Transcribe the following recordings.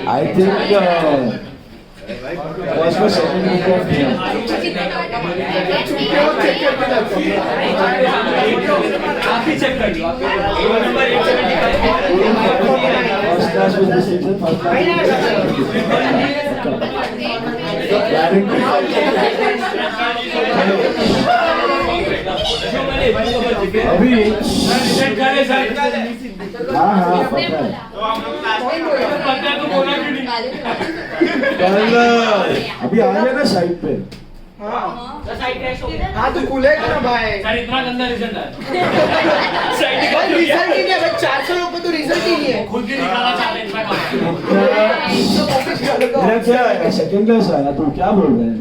I think first or second week of May. First class with distinction, first class अभी हाँ हाँ पता है कल अभी आ गया ना साइट पे हाँ तो खुलेगा ना भाई सर इतना गंदा रिजल्ट है रिजल्ट ही नहीं है भाई 400 लोग पे तो रिजल्ट ही नहीं है खुद भी निकाला चैलेंज में मेरा क्या है सेकंड क्लास आया तो क्या बोल रहे हैं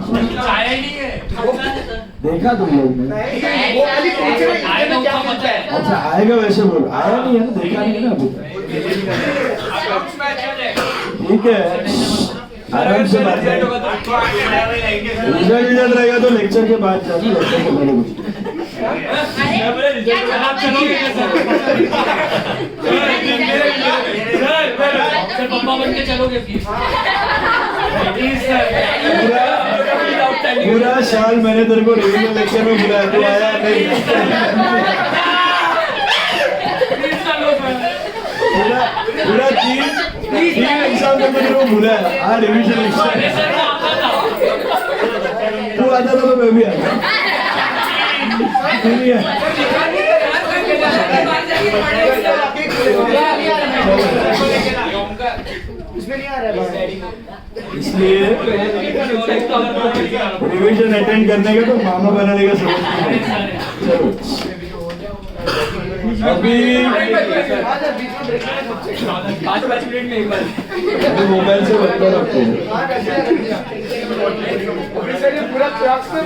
आया ही नहीं है देखा तुम लोग ने वो खाली पूछे भाई आएगा क्या उसका बोलता है अच्छा आएगा वैसे बोल आया नहीं है ना देखा नहीं है ना अभी तक ठीक है आराम से बात करें रिजल्ट रहेगा तो लेक्चर के बाद जाना लेक्चर के पहले कुछ आप चलोगे सर पप्पा बन के चलोगे प्लीज पूरा साल मैंने तेरे को रिवीजन लेक्चर में बुलाया तू आया नहीं पूरा तीन एग्जाम में मैंने को बुलाया हाँ रिवीजन लेक्चर तू आता था तो मैं भी आता इसमें नहीं आ रहा है भाई इसलिए रिवीजन अटेंड करने का तो मामा बनाने का सोच चलो अभी 5 मिनट में एक बार अभी मोबाइल से बंद रखते हैं पूरा क्लास में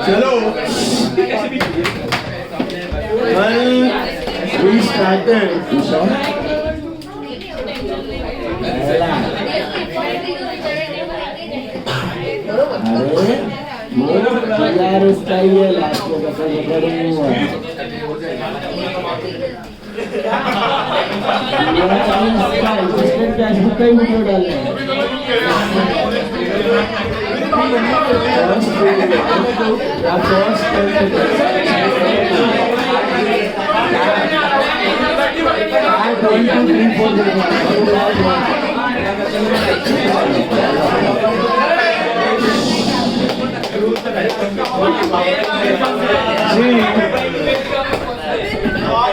चलो कल we started Usha अरे यार इसका ये लास्ट को कैसे करूंगा इसमें कैश बुक का ही वीडियो डालना है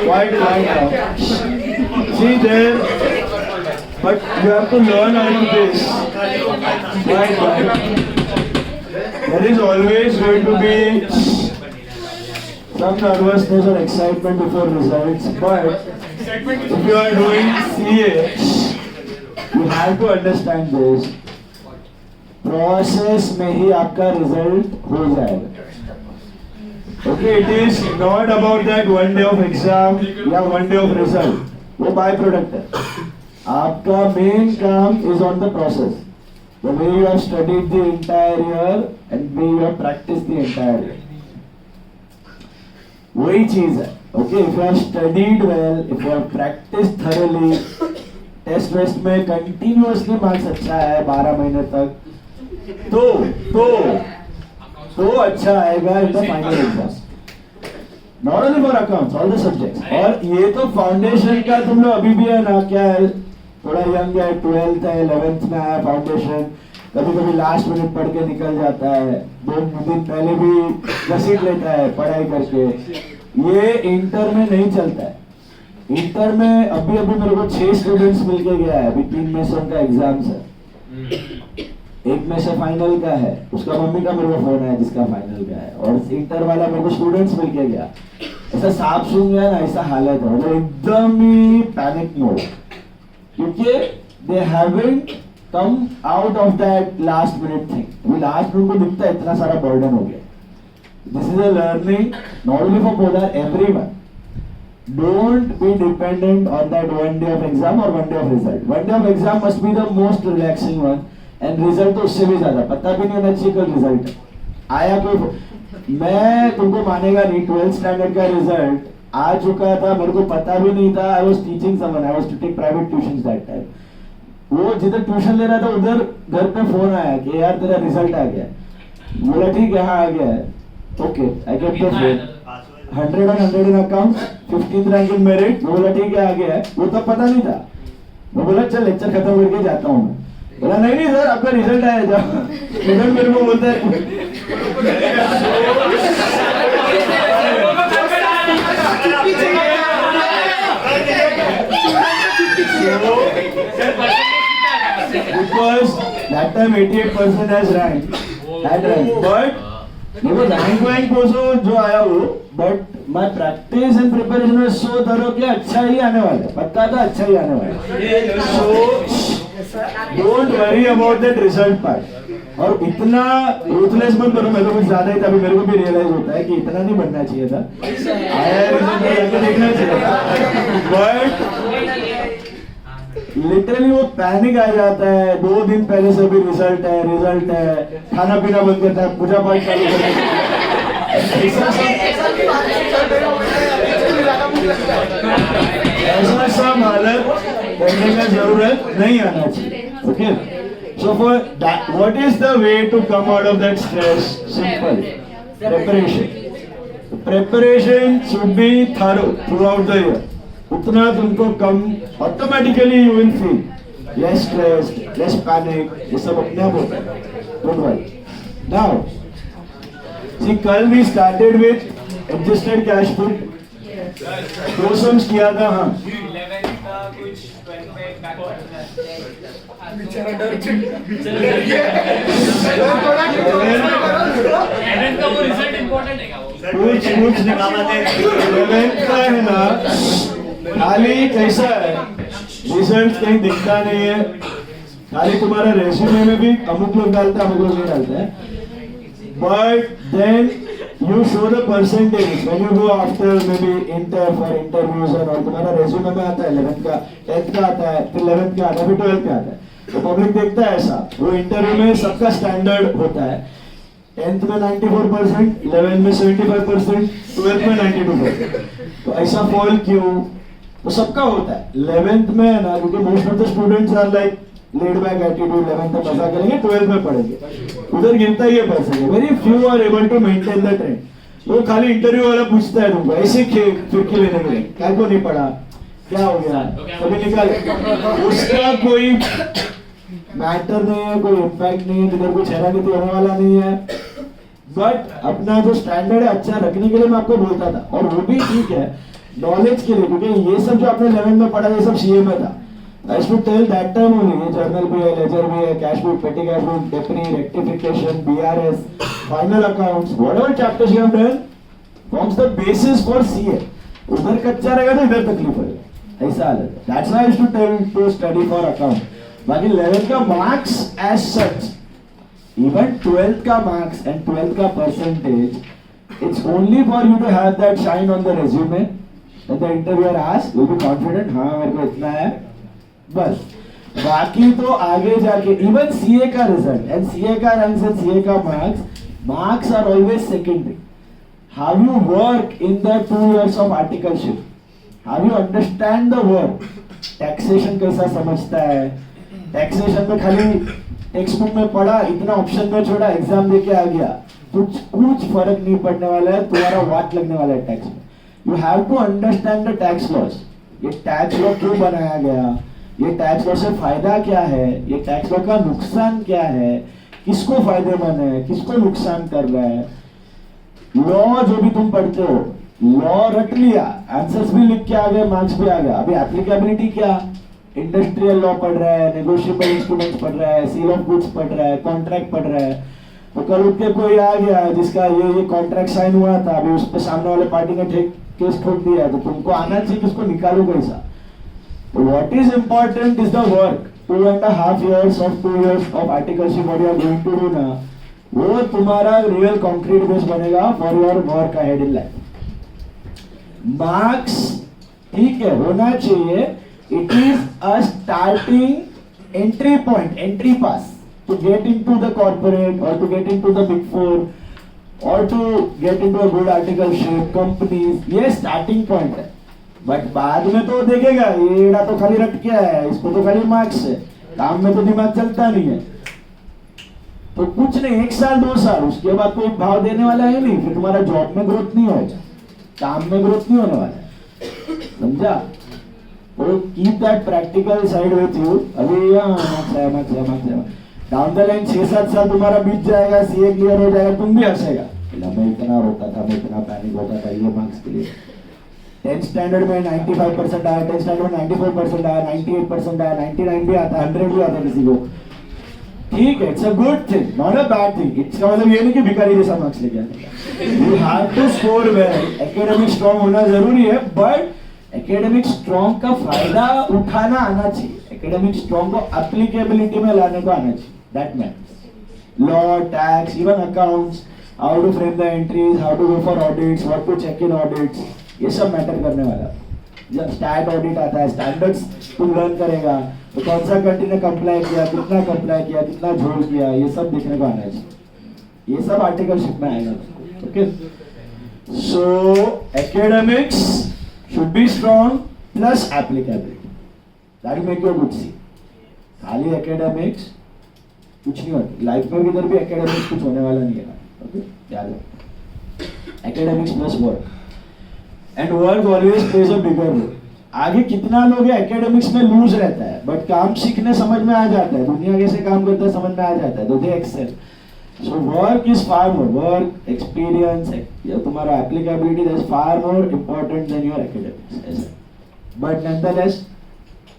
Quite right now. See there, but you have to learn how to do this. Right. There is always going to be some nervousness or excitement before results, but if you are doing CA, you have to understand this. Process में ही आपका result हो जाएगा. Okay, it is not about that one day of exam या one day of result. वो by product है. आपका main काम is on the process. The way you have studied the entire year and the way you have practiced the entire year. वही चीज है. Okay, if you have studied well, if you have practiced thoroughly, test में continuously marks अच्छा है 12 महीने तक, तो अच्छा आएगा in the final exam. Not only for accounts, all the subjects. और ये तो फाउंडेशन का तुम लोग अभी भी है ना, क्या है थोड़ा यंग है, 12th है, 11th में आया फाउंडेशन, कभी कभी लास्ट मिनट पढ़ के निकल जाता है, 2 दिन पहले भी घसीट लेता है पढ़ाई करके. ये इंटर में नहीं चलता है. इंटर में अभी मेरे को 6 स्टूडेंट्स मिलके गया है. अभी 3 में से उनका एग्जाम्स है, एक में से फाइनल का है, उसका मम्मी का मेरे को फोन है जिसका फाइनल का है, और इंटर वाला मेरे को स्टूडेंट्स मिल के गया. ऐसा सांप सूंघ गया ना, ऐसा हालत है, मतलब एकदम ही पैनिक मोड, क्योंकि they haven't come out of that last minute thing. अभी लास्ट मिनट को दिखता है इतना सारा बर्डन हो गया. This is a learning not only for polar, everyone. Don't be dependent on that one day of exam or one day of result. One day of exam must be the most relaxing one. And result तो उससे भी ज्यादा पता भी नहीं होना चाहिए कल रिजल्ट आया कोई. मैं तुमको मानेगा नहीं, 12th स्टैंडर्ड का रिजल्ट आ चुका था, मेरे को पता भी नहीं था. I was teaching someone, I was to take private tuitions that time. वो जिधर ट्यूशन ले रहा था उधर घर पे फोन आया कि यार तेरा रिजल्ट आ गया. बोला ठीक है, हाँ आ गया है. Okay, I kept the phone. 100 on 100 in accounts, 15th rank in merit. मैं बोला ठीक है आ गया है. वो तब पता नहीं था. मैं बोला चल लेक्चर खत्म करके जाता हूँ मैं. बोला नहीं सर आपका रिजल्ट आया. जाओ. रिजल्ट मेरे को बोलता है because that time 88% has rank, had rank, but देखो रैंक वैंक जो आया वो, but my practice and preparation was so thorough कि अच्छा ही आने वाला है, पता था अच्छा ही आने वाला है. So don't worry about that result part. और इतना रूथलेस मत बनो. मैं तो कुछ ज्यादा ही था, अभी मेरे को भी रियलाइज होता है कि इतना नहीं बनना चाहिए था. आया रिजल्ट जाके देखना चाहिए था. बट लिटरली वो पैनिक आ जाता है. 2 दिन पहले से भी रिजल्ट है, खाना पीना बंद करता है, पूजा पाठ चालू करता है. ऐसा सब हालत करने का जरूरत नहीं आना चाहिए. Okay, so for that, what is the way to come out of that stress? Simple. Preparation should be thorough throughout the year. उतना तुमको कम automatically you will feel less stressed, less panic. ये सब अपने आप होता है. Don't worry. नाउ सी कल we started with adjusted cash flow. 2 sums किया था. हाँ 11 का कुछ 12 पे बेचारा डर चुका. 11 का वो रिजल्ट इंपॉर्टेंट है क्या वो? कुछ निकाला थे. 11 का है ना, खाली कैसा है रिजल्ट कहीं दिखता नहीं है. खाली तुम्हारा रेज्यूमे में भी अमुक लोग डालते हैं, अमुक लोग नहीं डालते हैं. But then you show the percentage when you go after maybe inter for interviews and all. तुम्हारा रेज्यूमे में आता है 11th का, 10th का आता है, फिर 11th का आता है, फिर 12th का आता है. तो पब्लिक देखता है ऐसा. वो इंटरव्यू में सबका स्टैंडर्ड होता है. 10th में 94%, 11th में 75%, 12th में 92%. तो ऐसा फॉल क्यों? तो सबका होता है. 11th में ना, क्योंकि most of the students are like laid back attitude. 11th में मजा करेंगे, 12th में पढ़ेंगे. उधर गिरता ही है percentage. Very few are able to maintain the trend. वो खाली इंटरव्यू वाला पूछता है तुमको ऐसे चुटकी लेने के लिए, क्या को नहीं पढ़ा, क्या हो गया, कभी निकाल. उसका कोई मैटर नहीं है, कोई इम्पैक्ट नहीं है, इधर कुछ हैरानी होने वाला नहीं है. बट अपना जो स्टैंडर्ड है अच्छा रखने के लिए मैं आपको बोलता था. और वो भी ठीक है नॉलेज के लिए, क्योंकि ये सब जो आपने 11th में पढ़ा ये सब सीए में था. I should tell that time only. ये जर्नल भी है, लेजर भी है, cash book, petty cash book, depre, rectification, BRS, final accounts, whatever chapters you have done forms the basis for CA. उधर कच्चा रहेगा तो इधर तकलीफ होगी. ऐसा हालत है. That's why I should tell to study for account. बाकी 11th का marks as such, even 12th का marks and 12th का percentage, it's only for you to have that shine on the resume. That the interviewer asks, you'll be confident. हाँ मेरे को इतना है बस. बाकी तो आगे जाके इवन सीए का रिजल्ट एंड सीए का रैंक एंड सीए का marks are always secondary. How you work in the 2 years of articleship, how you understand the work. Taxation कैसा समझता है, टैक्सेशन में खाली टेक्स्ट बुक में पढ़ा, इतना ऑप्शन में छोड़ा, एग्जाम देके आ गया, कुछ फर्क नहीं पड़ने वाला है. तुम्हारा वाट लगने वाला है टैक्स में. You have to understand the tax laws. ये टैक्स लॉ क्यों बनाया गया, ये टैक्स लॉ से फायदा क्या है, ये टैक्स लॉ का नुकसान क्या है, किसको फायदेमंद है, किसको नुकसान कर रहा है. लॉ जो भी तुम पढ़ते हो, लॉ रट लिया, आंसर्स भी लिख के आ गए, मार्क्स भी आ गया. अभी एप्लीकेबिलिटी क्या, इंडस्ट्रियल लॉ पढ़ रहा है, नेगोशिएबल इंस्ट्रूमेंट्स पढ़ रहा है, सील ऑफ गुड्स पढ़ रहा है, कॉन्ट्रैक्ट पढ़ रहा है. तो कल उठ के कोई आ गया जिसका ये कॉन्ट्रैक्ट साइन हुआ था, अभी उस पर सामने वाले पार्टी ने केस ठोक दिया है, तो तुमको आना चाहिए कि उसको निकालो कैसा. What is important is the work. 2.5 years of 2 years of articleship what you are going to do now, वो तुम्हारा real concrete base बनेगा for your work ahead in life. Marks ठीक है होना चाहिए. It is a starting entry point, entry pass to get into the corporate or to get into the big four. और to get into a good articleship companies, ये starting point है। But बाद में तो देखेगा ये तो खाली रट क्या है, इसको तो खाली मार्क्स है, काम में तो दिमाग चलता नहीं है। तो कुछ नहीं, 1 साल 2 साल उसके बाद कोई भाव देने वाला है नहीं, फिर तुम्हारा जॉब में ग्रोथ नहीं होगा, काम में ग्रोथ नहीं होने वाला है, समझा? तो keep that practical side with you. अभी डाउन द लाइन 6-7 साल तुम्हारा बीत जाएगा, सीए क्लियर हो जाएगा, तुम भी हंसेगा, मैं इतना रोता था, मैं इतना पैनिक होता था ये मार्क्स के लिए। 10th स्टैंडर्ड में 95% आया, 10th स्टैंडर्ड में 94% आया, 98% आया, 99 भी आता, 100 भी आता किसी को। ठीक है, it's a good thing, not a bad thing. इसका मतलब ये नहीं कि भिखारी जैसा मार्क्स लेके आने। You have to score well, academic strong होना जरूरी है, बट एकेडमिक स्ट्रांग का फायदा उठाना आना चाहिए, एकेडमिक स्ट्रांग को एप्लीकेबिलिटी में लाने को आना चाहिए, that matters. Law, tax, even accounts, how to frame the entries, how to go for audits, what to check in audits, ये सब मैटर करने वाला। जब स्टैट ऑडिट आता है, स्टैंडर्ड्स तुम लर्न करेगा, तो कौन सा कंट्री ने कंप्लाई किया, कितना कंप्लाई किया, कितना झोल किया, ये सब देखने को आना चाहिए, ये सब आर्टिकलशिप में आएगा। Okay, so academics should be strong plus applicability, that will make you good C. खाली एकेडमिक्स कुछ नहीं होता लाइफ में, इधर भी एकेडमिक्स कुछ होने वाला नहीं है। ओके, याद रखो, academics plus work, and work always plays a bigger role. आगे कितना लोग है एकेडमिक्स में लूज रहता है, बट काम सीखने समझ में आ जाता है, दुनिया कैसे काम करता है समझ में आ जाता है, तो they excel. So work is far more, work experience या तुम्हारा applicability that is far more important than your academics ऐसा। But nonetheless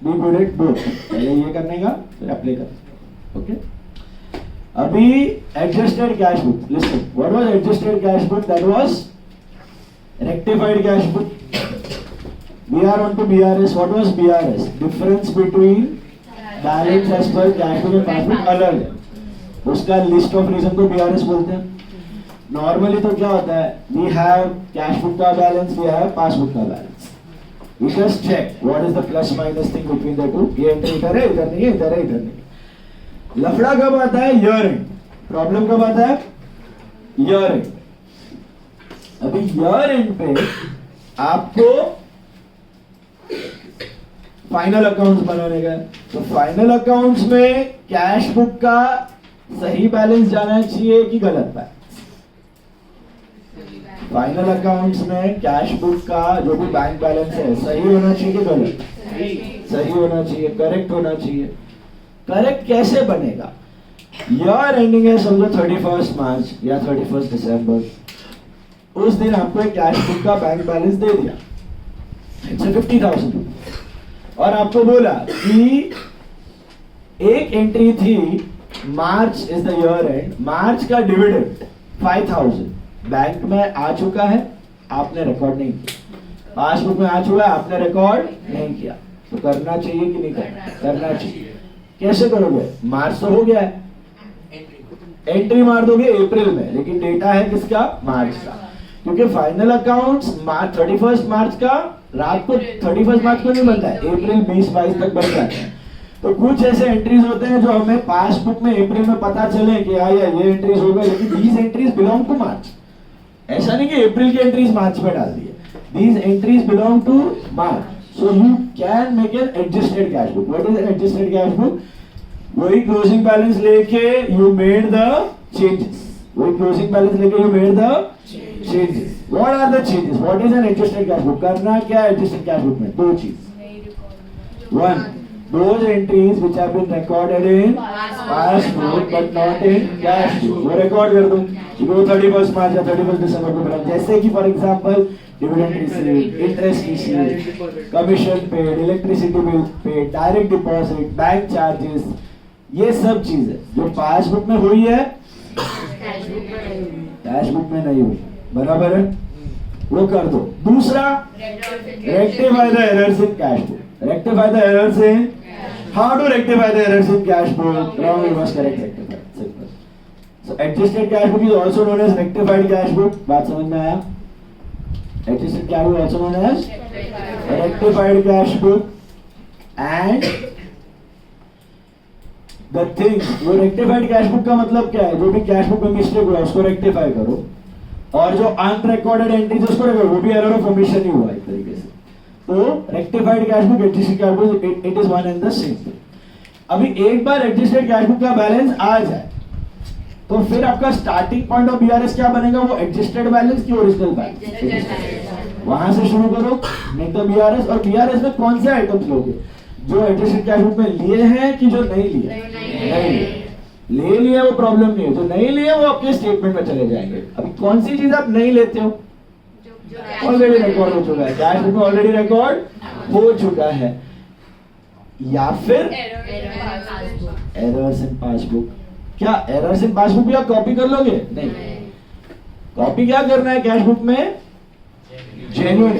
be good at both, पहले ये करने का फिर अप्लाई करना। ओके, अभी adjusted cash book, listen, what was adjusted cash book? That was rectified cash book. BR on to BRS. What was BRS? Difference between balance as per cash book and passbook अलग है, उसका list of reason को BRS बोलते हैं। Normally तो क्या होता है, वी हैव कैश बुक का बैलेंस, वी हैव पासबुक का balance, we just check what is the plus minus thing between the two, ये एंट्री इधर है, इधर नहीं है, इधर है, इधर नहीं। लफड़ा कब आता है? Year and. प्रॉब्लम कब आता है? Year and. अभी ईयर एंड पे आपको फाइनल अकाउंट्स बनाने का, तो फाइनल अकाउंट्स में कैश बुक का सही बैलेंस जाना चाहिए कि गलत बैलेंस? फाइनल अकाउंट्स में कैश बुक का जो भी बैंक बैलेंस है सही होना चाहिए कि गलत? सही होना चाहिए, करेक्ट होना चाहिए। करेक्ट कैसे बनेगा? ईयर एंडिंग है समझो 31 मार्च या 31 दिसंबर, उस दिन आपको एक कैश बुक का बैंक बैलेंस दे दिया, इट्स 50,000, और आपको बोला कि एक एंट्री थी मार्च इज द ईयर एंड, मार्च का डिविडेंड 5,000 बैंक में आ चुका है, आपने रिकॉर्ड नहीं किया, पासबुक में आ चुका है, आपने रिकॉर्ड नहीं किया, तो करना चाहिए कि नहीं करना चाहिए? कैसे करोगे? मार्च तो हो गया है, एंट्री मार दोगे अप्रैल में, लेकिन डेटा है किसका? मार्च का, क्योंकि फाइनल अकाउंट्स मार्च 31 मार्च का रात को 31 मार्च को नहीं बनता है, अप्रैल 20-22 तक बन जाता है। तो कुछ ऐसे एंट्रीज होते हैं जो हमें पासबुक में अप्रैल में पता चले कि हाँ ये एंट्रीज हो गए, लेकिन दीज एंट्रीज बिलोंग टू मार्च। ऐसा नहीं कि अप्रैल की एंट्रीज मार्च में डाल दिए, these entries belong to March. So you can make an adjusted cash book. What is an adjusted cash book? वही क्लोजिंग बैलेंस लेके यू मेड द चेंजेस, वही क्लोजिंग बैलेंस लेके you made the changes. What are the changes? What is an adjusted cash book? करना क्या adjusted cash book में? दो चीज। One, those entries which have been recorded in passbook but not in cash book, वो record कर दूँ कि वो 31 मार्च या 31 दिसंबर को बना। जैसे कि for example dividend received, interest received, commission paid, electricity bill paid, direct deposit, bank charges, ये सब चीजें जो पासबुक में हुई है कैश बुक में नहीं हुई, बराबर है, वो कर दो। दूसरा, rectify the errors in cash book. Rectify the errors in, how to rectify the errors in cash book? Wrong you must correct rectify, simple. So adjusted cash book is also known as rectified cash book. बात समझ में आया? Adjusted cash book also known as rectified cash book. And the thing, वो rectified cash book का मतलब क्या है? जो भी कैश बुक में मिस्टेक हुआ उसको रेक्टिफाई करो, और जो अनरिकॉर्डेड एंट्रीज उसको record, वो भी एरर ऑफ ओमिशन ही हुआ एक तरीके से। तो rectified cash book, adjusted cash book, it is one and the same. अभी एक बार एडजस्टेड कैश बुक का बैलेंस आ जाए तो फिर आपका स्टार्टिंग पॉइंट ऑफ बीआरएस क्या बनेगा? वो एडजस्टेड बैलेंस की ओरिजिनल बैलेंस, वहां से शुरू करो, नहीं तो बीआरएस। और बीआरएस में कौन से आइटम्स लोगे? जो एडजस्टेड कैश बुक में लिए हैं कि जो नहीं लिए? नहीं लिए। ले लिए वो प्रॉब्लम नहीं है, जो नहीं लिए वो आपके स्टेटमेंट में चले जाएंगे। अभी कौन सी चीज आप नहीं लेते हो? ऑलरेडी रिकॉर्ड हो चुका है, कैश बुक में ऑलरेडी रिकॉर्ड हो चुका है। या फिर एरर्स इन पासबुक। क्या एरर्स इन पासबुक भी आप कॉपी कर लोगे? नहीं। कॉपी क्या करना है कैश बुक में? Genuine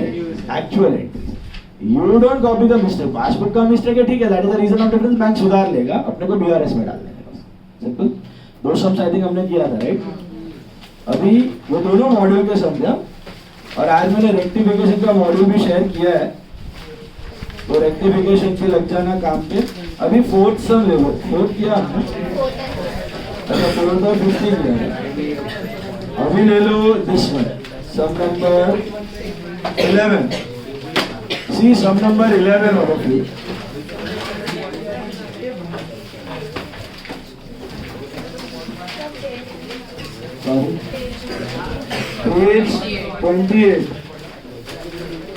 actual entry. You don't copy the mistake. Passbook का मिस्टेक है, ठीक है, that is the reason of difference, bank सुधार लेगा, अपने को बीआरएस में डाल देंगे। सिंपल। दो सम्स आई थिंक हमने किया था, राइट? अभी वो दोनों मॉड्यूल के सम थे, और आज मैंने रेक्टिफिकेशन का मॉड्यूल भी शेयर किया है, तो रेक्टिफिकेशन पे लग जाना काम पे। अभी फोर्थ सम ले लो। फोर्थ किया हमने? अच्छा, फोर्थ और फिफ्थ किया है। अभी ले लो this one, sum number 11। See sum number 11 of फिर page 28,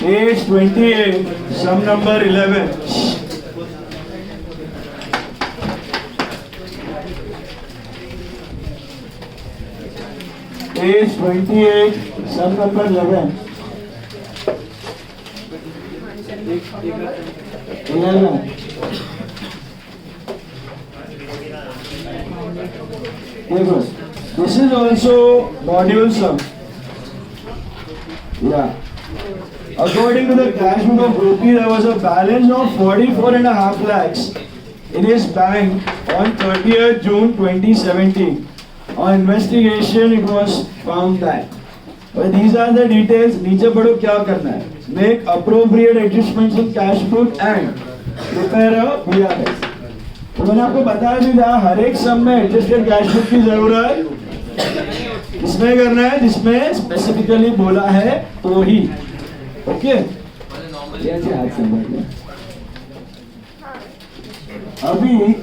page 28, sum number 11. Page 28, sum number 11. 11. देखो, this is also module sum. Yeah. According to the cash book of Gopi, there was a balance of 44.5 lakhs in his bank on 30th June 2017. On investigation, it was found that. But these are the details. नीचे पढ़ो क्या करना है. Make appropriate adjustments in cash book and prepare a BRS. तो मैंने आपको बताया भी था, हर एक सम में एडजस्टेड कैश बुक की जरूरत किसमें करना है? जिसमें स्पेसिफिकली बोला है तो ही। ओके, अभी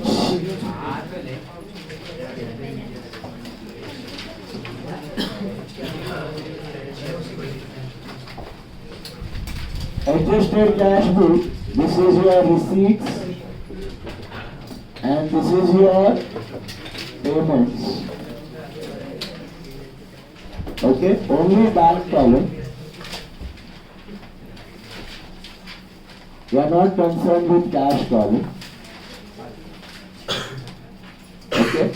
adjusted cash book, this is your receipts and this is your payments. Okay, only bank column. We are not concerned with cash column. Okay,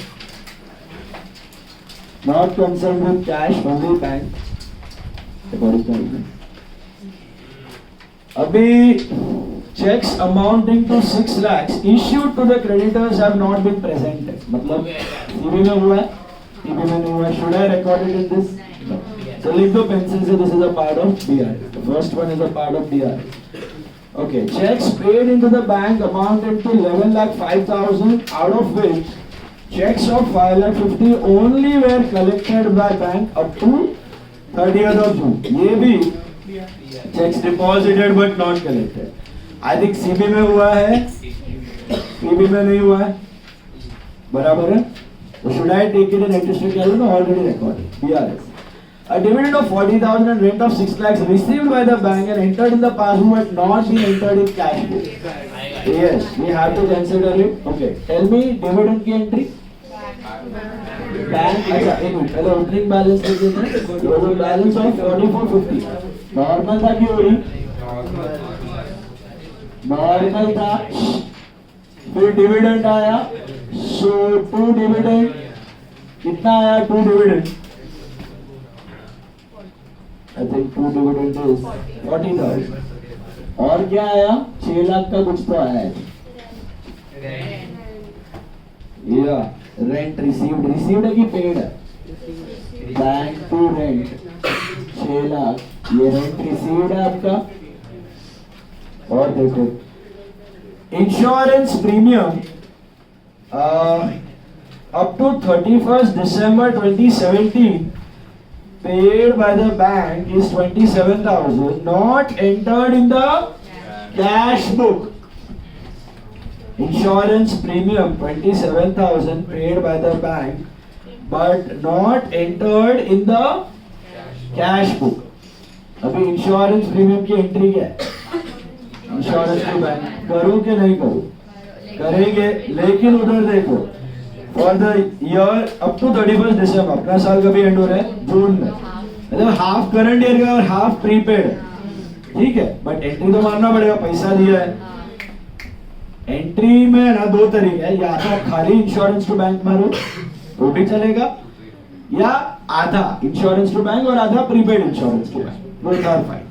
not concerned with cash, only bank. अभी checks amounting to 6 lakhs issued to the creditors have not been presented. मतलब CB में हुआ है, TB में नहीं हुआ है. Should I record it in this? No. So लिख दो pencil से, this is a part of DR. The first one is a part of DR. Okay, checks paid into the bank amounted to 11,05,000, out of which checks of 5,50,000 only were collected by bank up to 30th of June. ये भी checks deposited but not collected. I think CB में हुआ है, PB में नहीं हुआ है, बराबर है? So should I take it in adjusted cash book? Already recorded. BRS. A dividend of 40,000 and rent of 6 lakhs received by the bank and entered in the passbook but not been entered in cash book. Yes, we have to consider it. Okay, tell me dividend की entry. Bank, अच्छा एक minute, पहले opening balance देख लेते हैं. There was a balance of 4450. Normal था कि वही? नॉर्मल था, फिर डिविडेंड आया, सो 2 डिविडेंड कितना आया? 2 dividend, I think 2 dividend is 40,000. और क्या आया? 6 लाख का कुछ तो आया है. या रेंट रिसीव्ड, रिसीव्ड है कि पेड है? बैंक टू रेंट 6 लाख, ये रेंट रिसीव्ड है आपका. और देखो insurance premium up to 31st December 2017 paid by the bank is 27,000, not entered in the cash book. Insurance premium 27,000 paid by the bank, but not entered in the cash book. अभी insurance premium की entry क्या है? Insurance to bank करूं कि नहीं करूं? करेंगे, लेकिन उधर देखो for the year up to 31 December, अपना साल कभी एंड हो रहा है? जून में, मतलब हाफ करंट ईयर का और हाफ प्रीपेड है, ठीक है, बट एंट्री तो मारना पड़ेगा, पैसा दिया है। एंट्री में ना दो तरीके हैं, या तो खाली इंश्योरेंस टू बैंक मारो तो भी चलेगा, या आधा इंश्योरेंस टू बैंक और आधा prepaid insurance to bank, both are fine.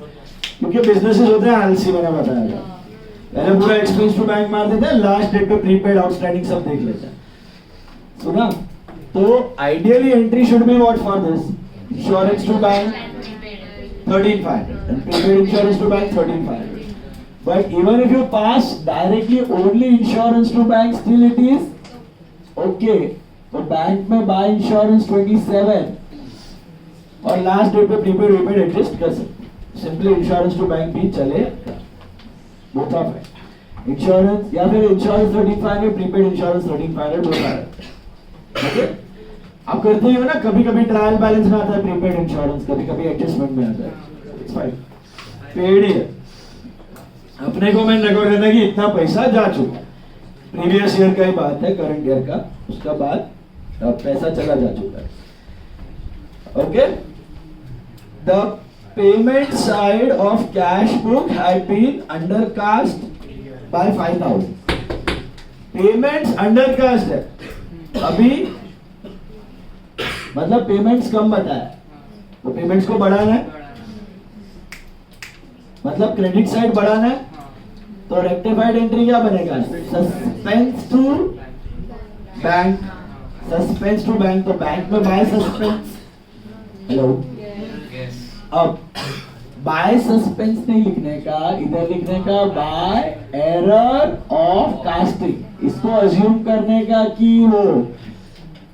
क्योंकि बिजनेसेस होते हैं आलसी, मैंने बताया था, पहले पूरा एक्सपेंस टू बैंक मार देते हैं, लास्ट डेट पे प्रीपेड आउटस्टैंडिंग सब देख लेते हैं। सुना? तो ideally entry should be what for this? Insurance to bank 13,500 and prepaid insurance to bank 13,500. But even if you pass directly only insurance to bank, still it is okay. तो bank में buy insurance 27 और last date पे prepaid repaid adjust कर सकते, simply insurance to bank भी चलेगा, both are fine. Insurance या फिर insurance 13,500, prepaid insurance 13,500, both are okay. आप करते ही हो ना, कभी कभी ट्रायल बैलेंस में आता है प्रीपेड इंश्योरेंस, कभी कभी एडजस्टमेंट में आता है, इट्स फाइन, पेड ही है। अपने को मैं रिकॉर्ड करना कि इतना पैसा जा चुका, प्रीवियस ईयर का ही बात है, करंट ईयर का, उसका बाद पैसा चला जा चुका है, okay. The payment side of cash book had been undercast by 5,000। Payments undercast है अभी, मतलब पेमेंट्स कम बताया, तो पेमेंट्स को बढ़ाना है, मतलब क्रेडिट साइड बढ़ाना है, तो रेक्टिफाइड एंट्री क्या बनेगा? Suspense to bank, suspense to bank, तो बैंक में बाय सस्पेंस, हेलो, अब बाय सस्पेंस नहीं लिखने का, इधर लिखने का बाय एरर ऑफ कास्टिंग। इसको अज्यूम करने का कि वो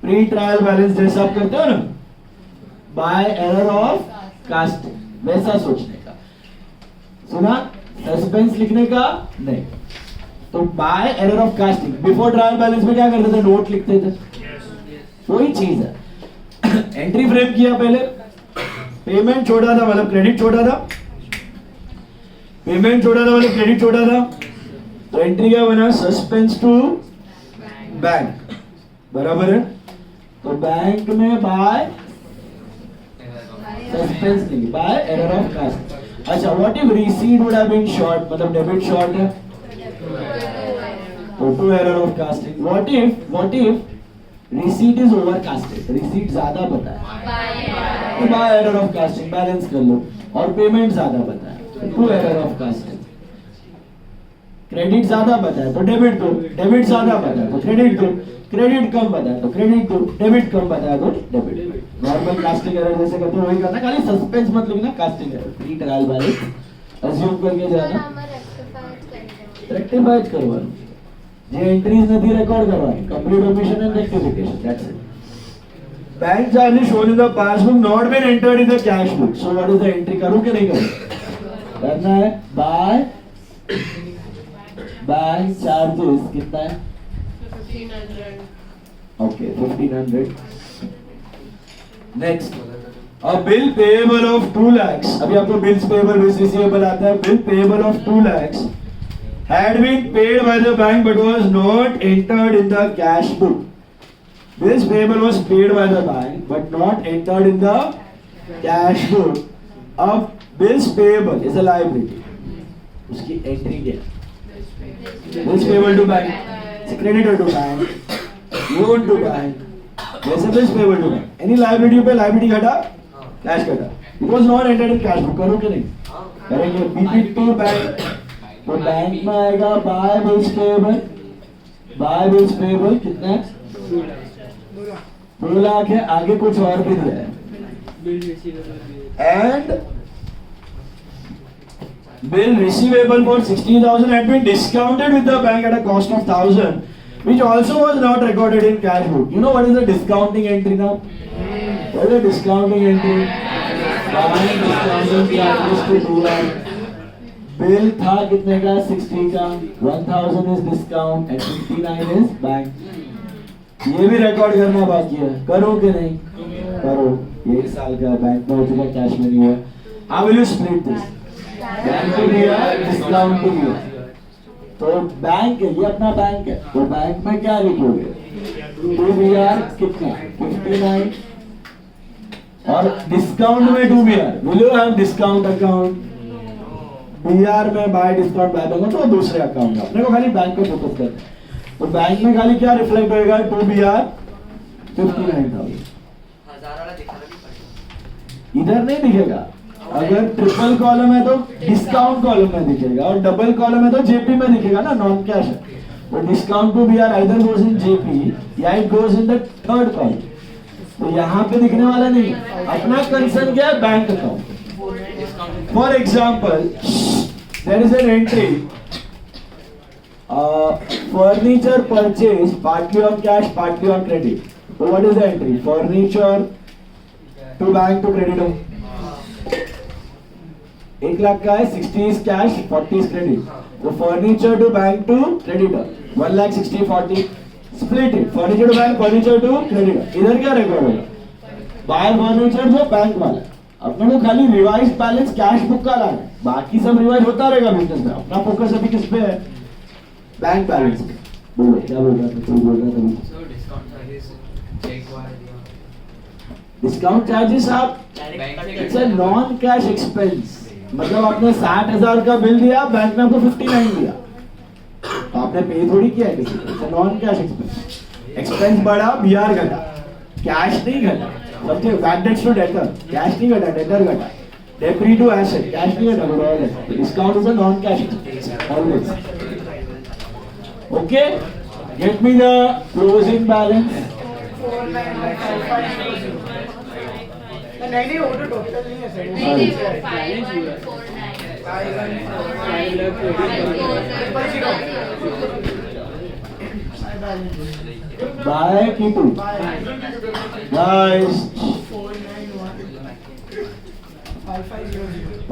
प्री ट्रायल बैलेंस जैसा आप करते हो ना, बाय एरर ऑफ कास्टिंग, वैसा सोचने का। सुना? सस्पेंस लिखने का नहीं, तो by error of casting. Before trial balance में क्या करते थे? नोट लिखते थे, वही चीज है। एंट्री फ्रेम किया पहले, पेमेंट छोड़ा था मतलब क्रेडिट छोड़ा था, पेमेंट छोड़ा था मतलब क्रेडिट छोड़ा था, तो एंट्री क्या बना? सस्पेंस टू बैंक, बराबर है। तो बैंक में बाय सस्पेंस नहीं, बाय एरर ऑफ कास्ट। अच्छा, what if receipt would have been short, मतलब डेबिट शॉर्ट है, तो to error of casting. What if receipt is over casted, receipt ज्यादा बताया तो by error of casting, balance कर लो, और पेमेंट ज्यादा बताया to error of casting. Credit ज्यादा बताया तो डेबिट दो, डेबिट ज्यादा बताया तो क्रेडिट दो, क्रेडिट कम बताया तो क्रेडिट दो, डेबिट कम बताया तो डेबिट। नॉर्मल कास्टिंग एरर जैसे करते हो वही करना, खाली सस्पेंस मत लिखना, casting error, pre trial balance assume करके जाना, रेक्टिफाई करवाना, जे एंट्रीज नहीं रिकॉर्ड करवानी, complete omission and rectification, that's it. Bank charges shown in the passbook not been entered in the cash book, so what is the entry? करूं कि नहीं करूं? करना है। बाय बैंक चार्जेस कितना है? 1500, okay 1500। Next, a bill payable of 2 lakhs, अभी आपको बिल्स पेएबल बिल्स रिसीवेबल आता है। Bill payable of 2 lakhs had been paid by the bank but was not entered in the cash book. Bills payable was paid by the bank but not entered in the cash book. अब bills payable is a liability, उसकी entry क्या है? Bills payable to bank, creditor to bank, loan to bank, वैसे bills payable to bank, any liability पे liability घटा, cash घटा, it was not entered in cash book, करो कि नहीं? करेंगे। BP to bank, तो बैंक में आएगा by bills payable, by bills payable कितना है? 2 लाख है, आगे कुछ और भी दिया है, and bill receivable for 60,000 had been discounted with the bank at a cost of 1,000, which also was not recorded in cash book. You know what is the discounting entry now? What is the discounting entry? Bank discounting charges to DR. Bill था कितने का? 60 का. 1000 is discount and 59 is bank. ये भी record करना बाकी है. करो कि नहीं? करो. एक साल का बैंक में हो चुका, कैश में नहीं हुआ. How will you split this? Bank को दिया, डिस्काउंट को दिया. तो बैंक है, ये अपना बैंक है. तो बैंक में क्या लिखोगे? 2BR कितना? 59. और डिस्काउंट में 2BR. Will you have discount account? BR में बाय डिस्काउंट बाय होगा तो दूसरे अकाउंट में. अपने को खाली बैंक पे फोकस करना है. तो बैंक में खाली क्या रिफ्लेक्ट होएगा? 2BR 59,000. इधर नहीं दिखेगा. अगर ट्रिपल कॉलम है तो डिस्काउंट कॉलम में दिखेगा, और डबल कॉलम है तो जेपी में दिखेगा ना, नॉन कैश है. तो discount to BR either goes in JP या it goes in the third column. तो यहाँ पे दिखने वाला नहीं है. अपना कंसर्न क्या है? Bank account. For example there is an entry furniture purchase partly on cash partly on credit. तो what is the entry? Furniture to bank to credit. 1 lakh का है, 60 इज कैश, 40 इज क्रेडिट. तो furniture to bank to creditor 1 lakh 60 40 split it. Furniture to bank, furniture to creditor. इधर क्या record होगा? Bye furniture जो bank वाला. अपने को खाली रिवाइज बैलेंस कैश बुक का लाना है, बाकी सब रिवाइज होता रहेगा बिजनेस में. अपना फोकस अभी किस पे है? बैंक बैलेंस पे. बोलो क्या बोल रहा था? कोई बोल रहा था? डिस्काउंट चार्जेस आप, it's a non cash expense. मतलब आपने 60,000 का बिल दिया, बैंक ने आपको 59 दिया, तो आपने पे थोड़ी किया है किसी को. It's non cash expense. Expense बढ़ा, BR घटा, कैश नहीं घटा. समझे? Bad debts to debtor, cash नहीं घटा, डेटर घटा. डेब्री टू एसेट, कैश नहीं घटा. Discount is a non cash expense always. Okay, get me the closing balance. नहीं वो तो टोटल नहीं है सर. नहीं वो 5.49. बाय कीटू guys.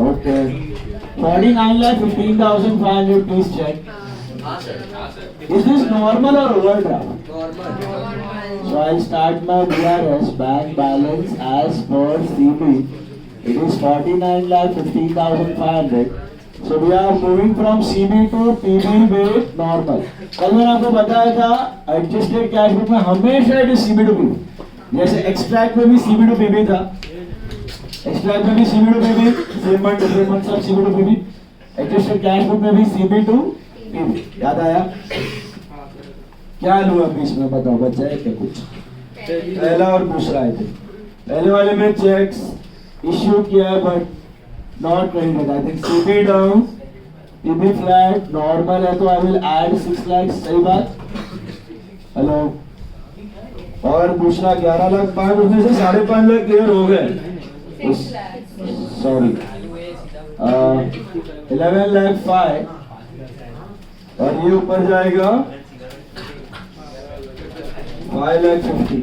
Okay, 49,15,500. Please check. Is this normal or overdraft? So I'll start my BRS bank balance as per CB. It is 49,15,500. So we are moving from CB to PB with normal. कल मैंने आपको बताया था adjusted cash book में हमेशा it is CB to PB. जैसे extract में भी CB to PB था, एक्सट्रैक्ट में भी CB to PB, same month different month सब CB to PB. Adjusted cash book में भी CB to PB. याद आया? क्या हुआ बीच में बताओ, बचा है क्या कुछ? पहला और दूसरा आए थे. पहले वाले में चेक्स इश्यू किया है but not credited. I think CB down, PB flat, normal है तो आई विल ऐड 6 लाख. सही बात? हेलो. और दूसरा 11 लाख 5, उसमें से 5.5 लाख क्लियर हो गए. सॉरी 11 लाख 5. और ये ऊपर जाएगा 5,50,000.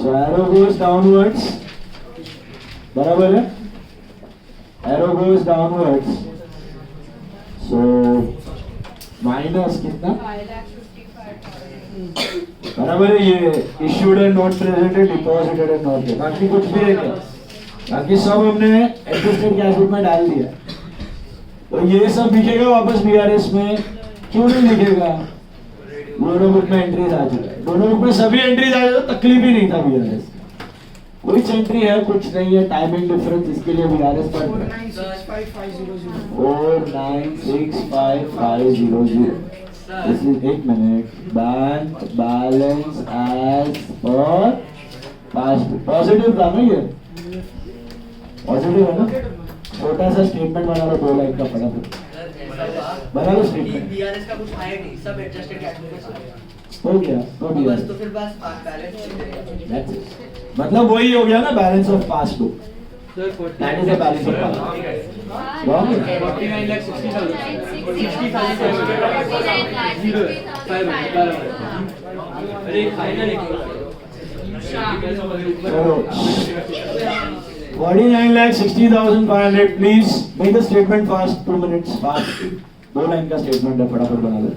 So arrow goes downwards. बराबर है? Arrow goes downwards. So minus कितना? 5,55,000. बराबर है. ये issued and not presented, deposited and not paid. बाकी कुछ भी है क्या? बाकी सब हमने adjusted cash book में डाल दिया. तो ये सब दिखेगा वापस BRS में. क्यों नहीं दिखेगा? दोनों बुक में एंट्रीज आ चुका है. दोनों बुक में सभी एंट्रीज आ जाए तो तकलीफ ही नहीं था BRS. कुछ एंट्री है कुछ नहीं है, टाइमिंग डिफरेंस, इसके लिए BRS पर 4965500. This is 1 minute. Bank balance as per past. Positive था ना ये? पॉजिटिव है ना? छोटा सा स्टेटमेंट बना लो 2 लाइन का फटाफट. बना लो स्टेटमेंट. BRS का कुछ आया नहीं, सब एडजस्टेड कैश बुक में हो गया. तो बस. तो फिर बस बैलेंस. That's it. मतलब वही हो गया ना balance of past book. That is the balance of past. 49,60,000. 49,60,000. अरे final 49,60,500. Please make the statement fast. 2 minutes fast. 2 line का स्टेटमेंट है, फटाफट बना दो.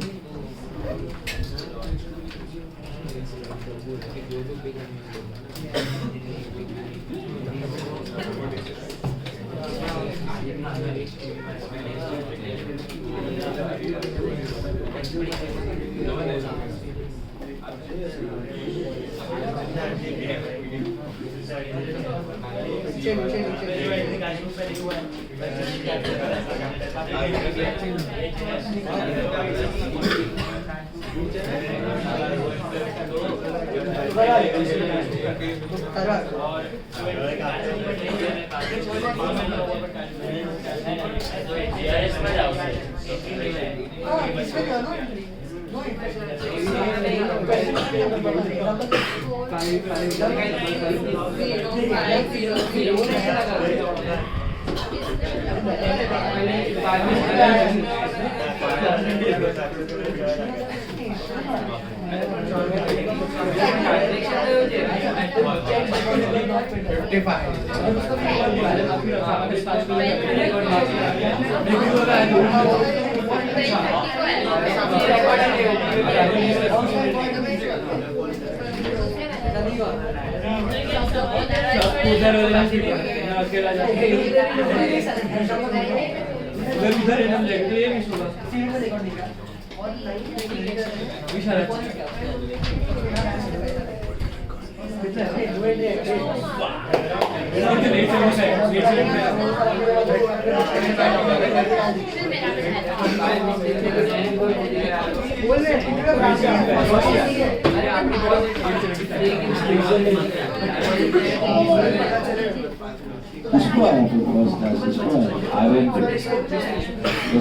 इसको आया फिर फर्स्ट क्लास, इसको आया आर्यन को फर्स्ट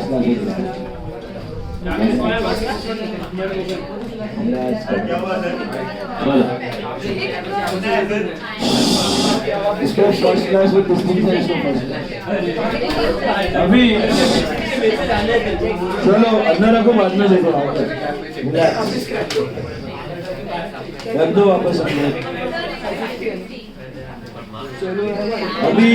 क्लास एक इसको फर्स्ट क्लास में डिस्टिंक्शन है, इसको फर्स्ट क्लास. अभी चलो अंदर रखो, बाद में देखो. रख दो वापस अंदर. अभी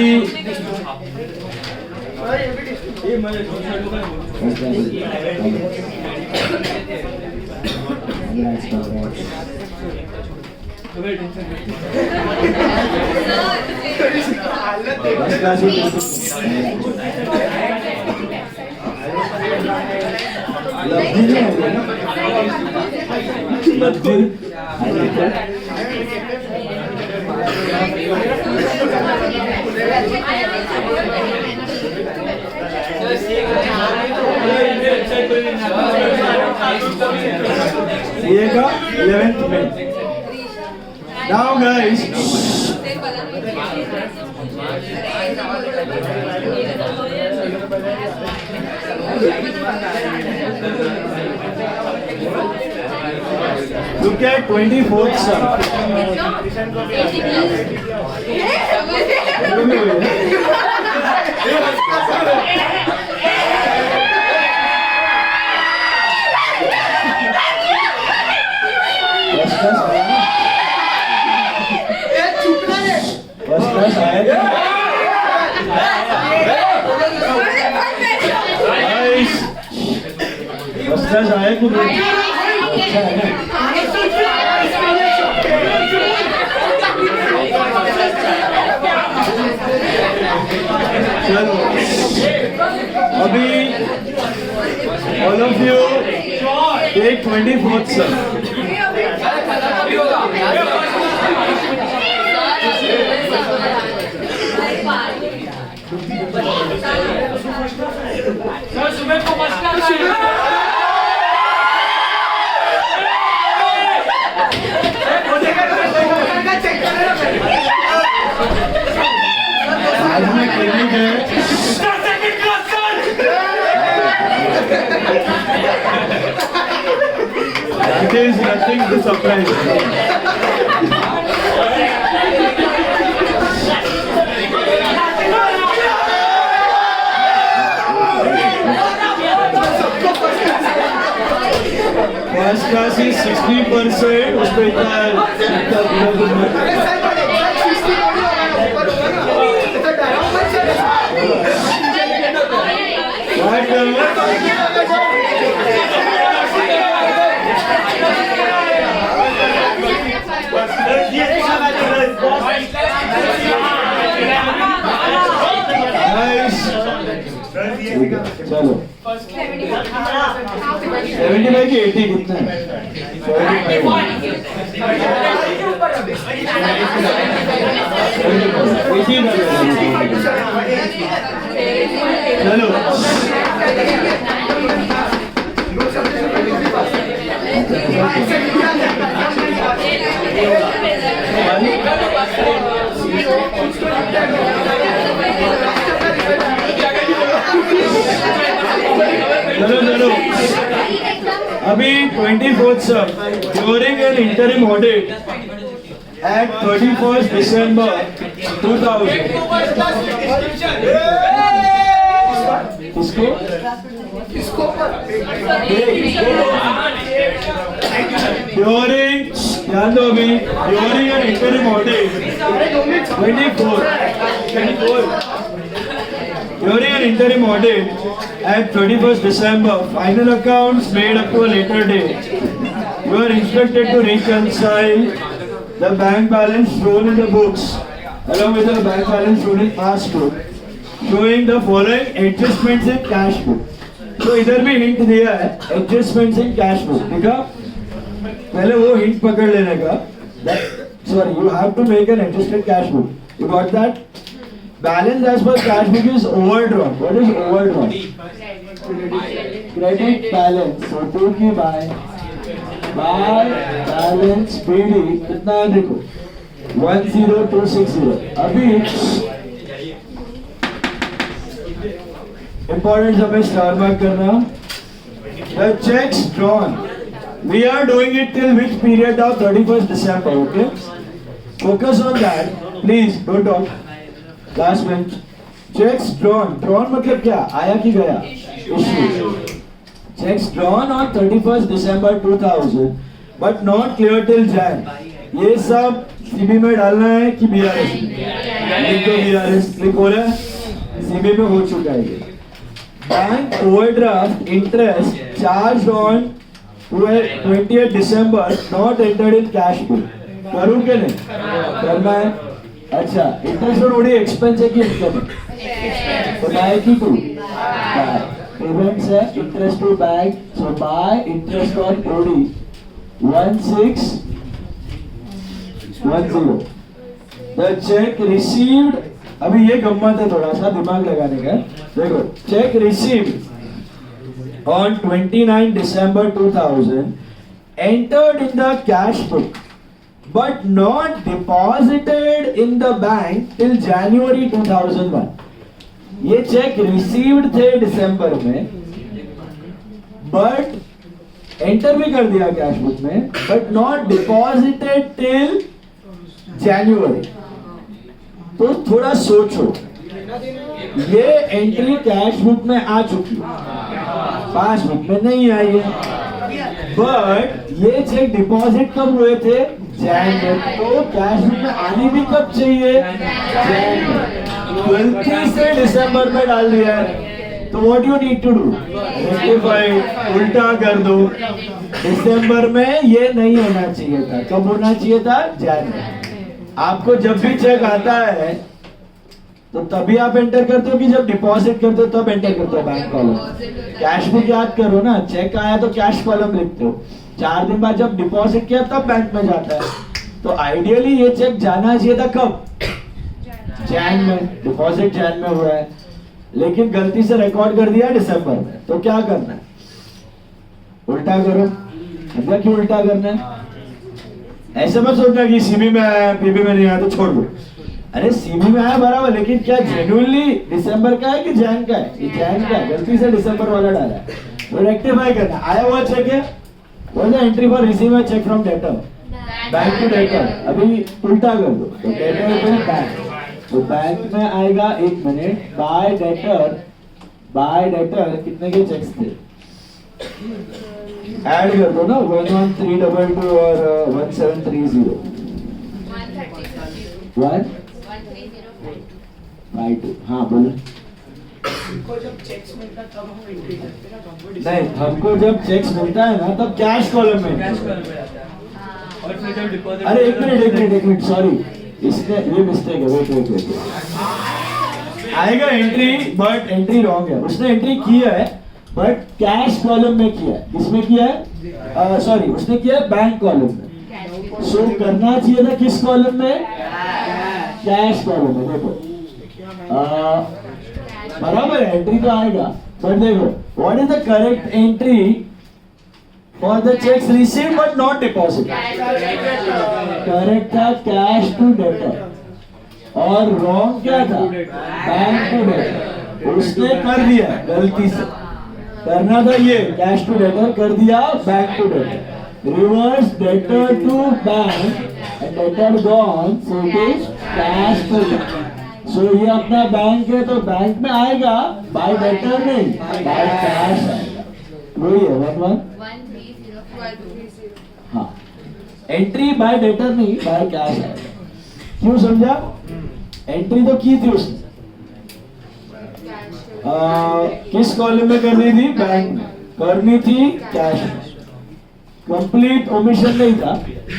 ये का 11th में. Now guys, look at 24th sir. अभी all of you take 24th sir. Sir सुबह को मस्का There is nothing to surprise. First class is 60%, उस पे चलो 75 की 80 कितना है? 75 चलो चलो चलो अभी 24th sir, during an interim audit at 31st December 2000 किसको during ध्यान दो अभी during an interim audit 24 during an interim audit at 31st December, final accounts made up to a later date. You are instructed to reconcile the bank balance shown in the books along with the bank balance shown in past book, showing the following adjustments in cash book. तो इधर भी hint दिया है adjustments in cash book, ठीक है? पहले वो hint पकड़ लेने का. Sorry, you have to make an adjusted cash book. You got that? Balance as per cash book is overdrawn. What is overdrawn? Credit balance. So 2 की by balance PD कितना है देखो 10260. अभी important हमें स्टार मार्क करना. The checks drawn. We are doing it till which period of 31st December? Okay. Focus on that. Please don't talk. Last bench. Checks drawn. Drawn मतलब क्या? आया कि गया? Issue. Checks drawn on 31st December 2000, but not clear till Jan. ये सब CB में डालना है कि BRS में? लिख दो BRS. क्लिक हो रहा है? CB में हो चुका है ये. Bank overdraft interest charged on 20th December not entered in cash book. करूँ क्या नहीं? करना है. अच्छा, इंटरेस्ट ऑन ओडी एक्सपेंस है कि इनकम है? तो बाय की टू बाय पेमेंट्स है interest to bank, so by interest on OD 1610. The cheque received. अभी ये गम्मत है, थोड़ा सा दिमाग लगाने का. देखो, check received on 29 December 2000 entered in the cash book but not deposited in the bank till January 2001. ये चेक रिसीव्ड थे दिसंबर में, बट एंटर भी कर दिया कैश बुक में, बट नॉट डिपॉजिटेड टिल जनवरी. तो थोड़ा सोचो, ये एंट्री कैश बुक में आ चुकी, पासबुक में नहीं आई है, बट ये चेक डिपॉजिट कब हुए थे? जैन में. तो कैश बुक में आनी भी कब चाहिए? जैन में. 20 से दिसंबर में डाल दिया है, तो what you need to do? Rectify, उल्टा कर दो. दिसंबर में ये नहीं होना चाहिए था. कब होना चाहिए था? जैन में. आपको जब भी चेक आता है तो तभी आप एंटर करते हो कि जब डिपॉजिट करते हो तब एंटर करते हो बैंक कॉलम. कैश बुक याद करो ना, चेक आया तो कैश कॉलम लिखते हो, 4 दिन बाद जब डिपॉजिट किया तब बैंक में जाता है. तो आइडियली ये चेक जाना चाहिए था कब? जैन में. डिपॉजिट जैन में हुआ है, लेकिन गलती से रिकॉर्ड कर दिया दिसंबर में. तो क्या करना है? उल्टा करो. मतलब क्यों उल्टा करना है? ऐसे मत सोचना कि सीबी में आया पीबी में नहीं आया तो छोड़ दो. अरे सीबी में आया बराबर, लेकिन क्या जेन्युइनली दिसंबर का है कि जैन का है? ये जैन का है, गलती से दिसंबर वाला डाला है. तो रेक्टिफाई करना. आया हुआ चेक है, what is the entry for receive a cheque from debtor? Bank to debtor. अभी उल्टा कर दो, तो डेटर टू बैंक. तो बैंक में आएगा, एक minute, by debtor by debtor कितने के चेक्स थे? ऐड कर दो ना 11322 और 1730 1 हाँ बोलो। हमको जब चेक्स मिलता तब हम एंट्री करते हैं ना, तो हमको नहीं, हमको जब चेक्स मिलता है ना तब कैश कॉलम में कैश कॉलम में जाता है। और फिर जब डिपॉजिट अरे एक मिनट सॉरी, इसमें ये मिस्टेक है। वेट आएगा एंट्री, बट एंट्री रॉन्ग है। उसने एंट्री किया है बट कैश कॉलम में किया है। किसमें किया है? सॉरी, उसने किया है बैंक कॉलम में। सो करना चाहिए था किस कॉलम में? कैश कॉलम में। देखो बराबर है, एंट्री तो आएगा, बट देखो what is the correct entry for the cheques received but not deposit? Correct था कैश टू डेटर, और रॉन्ग क्या था? Bank to debtor. उसने कर दिया गलती से, करना था ये कैश टू डेटर, कर दिया bank to debtor. Reverse debtor to bank and debtor gone, so it is cash to debtor. So ये अपना बैंक है तो बैंक में आएगा, बाय डेटर नहीं, बाय कैश आएगा। वही है 11302 हाँ, एंट्री बाय डेटर नहीं, बाय कैश आएगा। क्यों समझा? एंट्री तो की थी उसने, किस कॉलम में करनी थी? बैंक में। करनी थी कैश में। कंप्लीट ओमिशन नहीं था,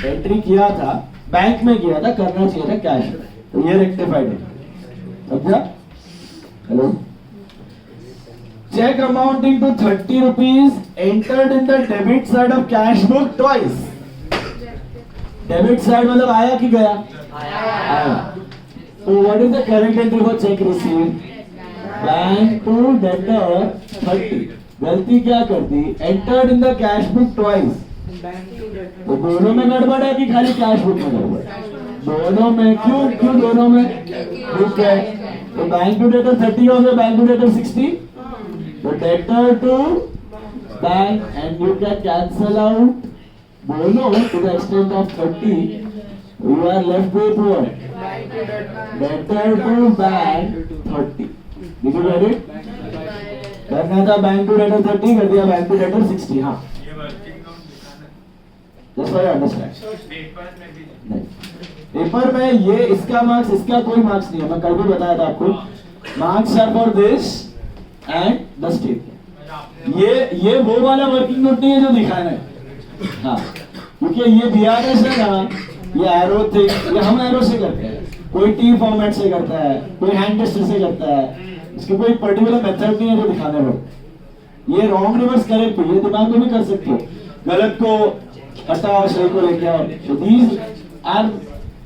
एंट्री किया था बैंक में किया था, करना चाहिए था कैश में। तो ये रेक्टिफाइड है, समझा? Hello. Cheque amounting to 30 rupees entered in the debit side of cash book twice. Debit side मतलब आया कि गया? आया। तो what is the correct entry for cheque receive? Bank to debtor 30। गलती क्या कर दी? Entered in the cash book twice. तो दोनों में गड़बड़ है कि खाली कैश बुक में गड़बड़? दोनों में। क्यों दोनों में? बुक है तो बैंक टू डेटर 30 हो गया, बैंक टू डेटर 60। तो debtor to bank and you can cancel out दोनों to the extent of 30. You are left with what? Debtor to bank 30. Did you get it? करना था bank to debtor 30, कर दिया bank to debtor 60। हाँ, That's why I understand. नहीं, paper में ये इसका मार्क्स, इसका कोई मार्क्स नहीं है। मैं कल भी बताया था आपको, marks are for this and the statement. ये वो वाला वर्किंग नोट नहीं है जो दिखाना है। हाँ, क्योंकि ये बीआरएस है ना, ये एरो थिंग, ये हम एरो से करते हैं, कोई टी फॉर्मेट से करता है, कोई हैंड टेस्टर से करता है। इसके कोई पर्टिकुलर मेथड नहीं है जो दिखाने में। ये रॉन्ग रिवर्स करेक्ट ये दिमाग में भी कर सकते हो, गलत को हटाओ, सही को लेके आओ। सो दीज आर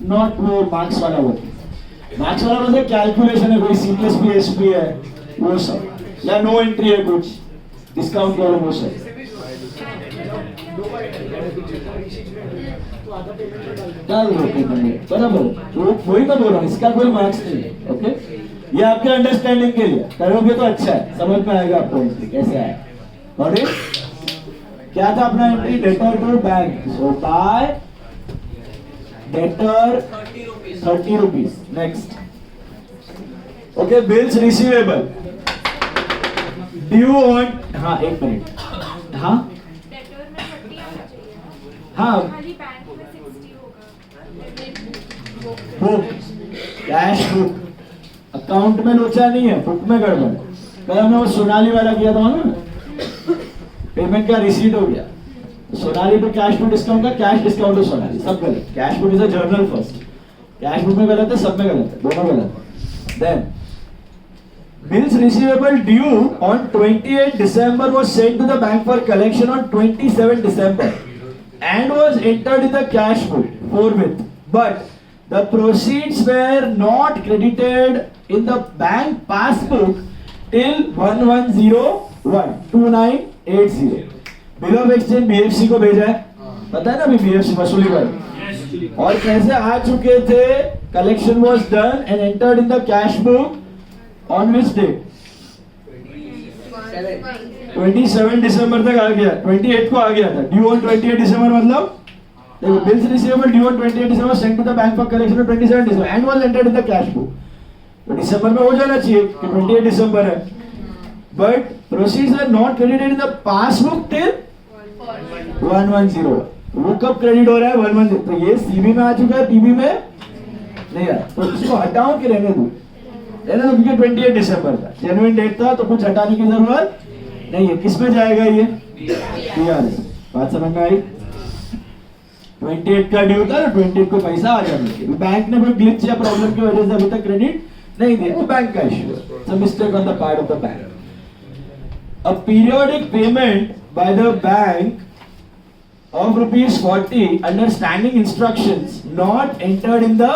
नॉट वो मार्क्स वाला वर्क। मार्क्स वाला मतलब कैलकुलेशन है, कोई सीपीएसपी एसपी है वो सब, या नो एंट्री है कुछ डिस्काउंट वाला वो सब। डाल दो पेमेंट, बराबर। तो वही तो बोल रहा हूँ, इसका कोई मार्क्स नहीं है। ओके, ये आपके अंडरस्टैंडिंग के लिए करोगे तो अच्छा है, समझ में आएगा आपको एंट्री कैसे है। Got it? क्या था अपना entry? Debtor to bank. So by debtor 30 rupees. Next, okay, bills receivable due on. हाँ, एक मिनट। हाँ डेटर में 30 आना चाहिए ना, हाँ, खाली बैंक में 60 होगा। बुक, कैश बुक, अकाउंट में लोचा नहीं है, बुक में गड़बड़। कल हमने वो सोनाली वाला किया था ना, पेमेंट का रिसीट हो गया, Sonali to cash to discount का, कैश डिस्काउंट टू सोनाली, सब गलत। Cash book is a journal first, cash book में गलत है, सब में गलत है, दोनों गलत है। Then bills receivable due on 28 December was sent to the bank for collection on 27 December and was entered in the cash book forthwith, but the proceeds were not credited in the bank passbook till 11012980। Bill of exchange BFC को भेजा है, पता है ना अभी BFC वसूली पर, और कैसे आ चुके थे? Collection was done and entered in the cash book on which date? 27 दिसंबर तक आ गया, 28 को आ गया था। ड्यू ऑन 28 दिसंबर मतलब देखो, bills receivable due on 28 December sent to the bank for collection on 27 December and was entered in the cash book. तो दिसंबर में हो जाना चाहिए कि 28 दिसंबर है। but proceeds are not credited in the passbook till 110. वो कब क्रेडिट हो रहा है? 110. तो ये सीबी में आ चुका है, पीबी में नहीं आया, तो इसको हटाओ कि रहने दो? रहने दो, क्योंकि 28 दिसंबर था, जेन्युइन डेट था, तो कुछ हटाने की जरूरत नहीं है. किस में जाएगा ये? पीआर. बात समझ में आई? 28 का ड्यू था, 28 को पैसा आ जाना चाहिए. बैंक ने कोई ग्लिच या प्रॉब्लम की वजह से अभी तक क्रेडिट नहीं दिया, वो बैंक का इश्यू है. It's a mistake on the part of the bank. A periodic payment by the bank of rupees 40 under standing instructions not entered in the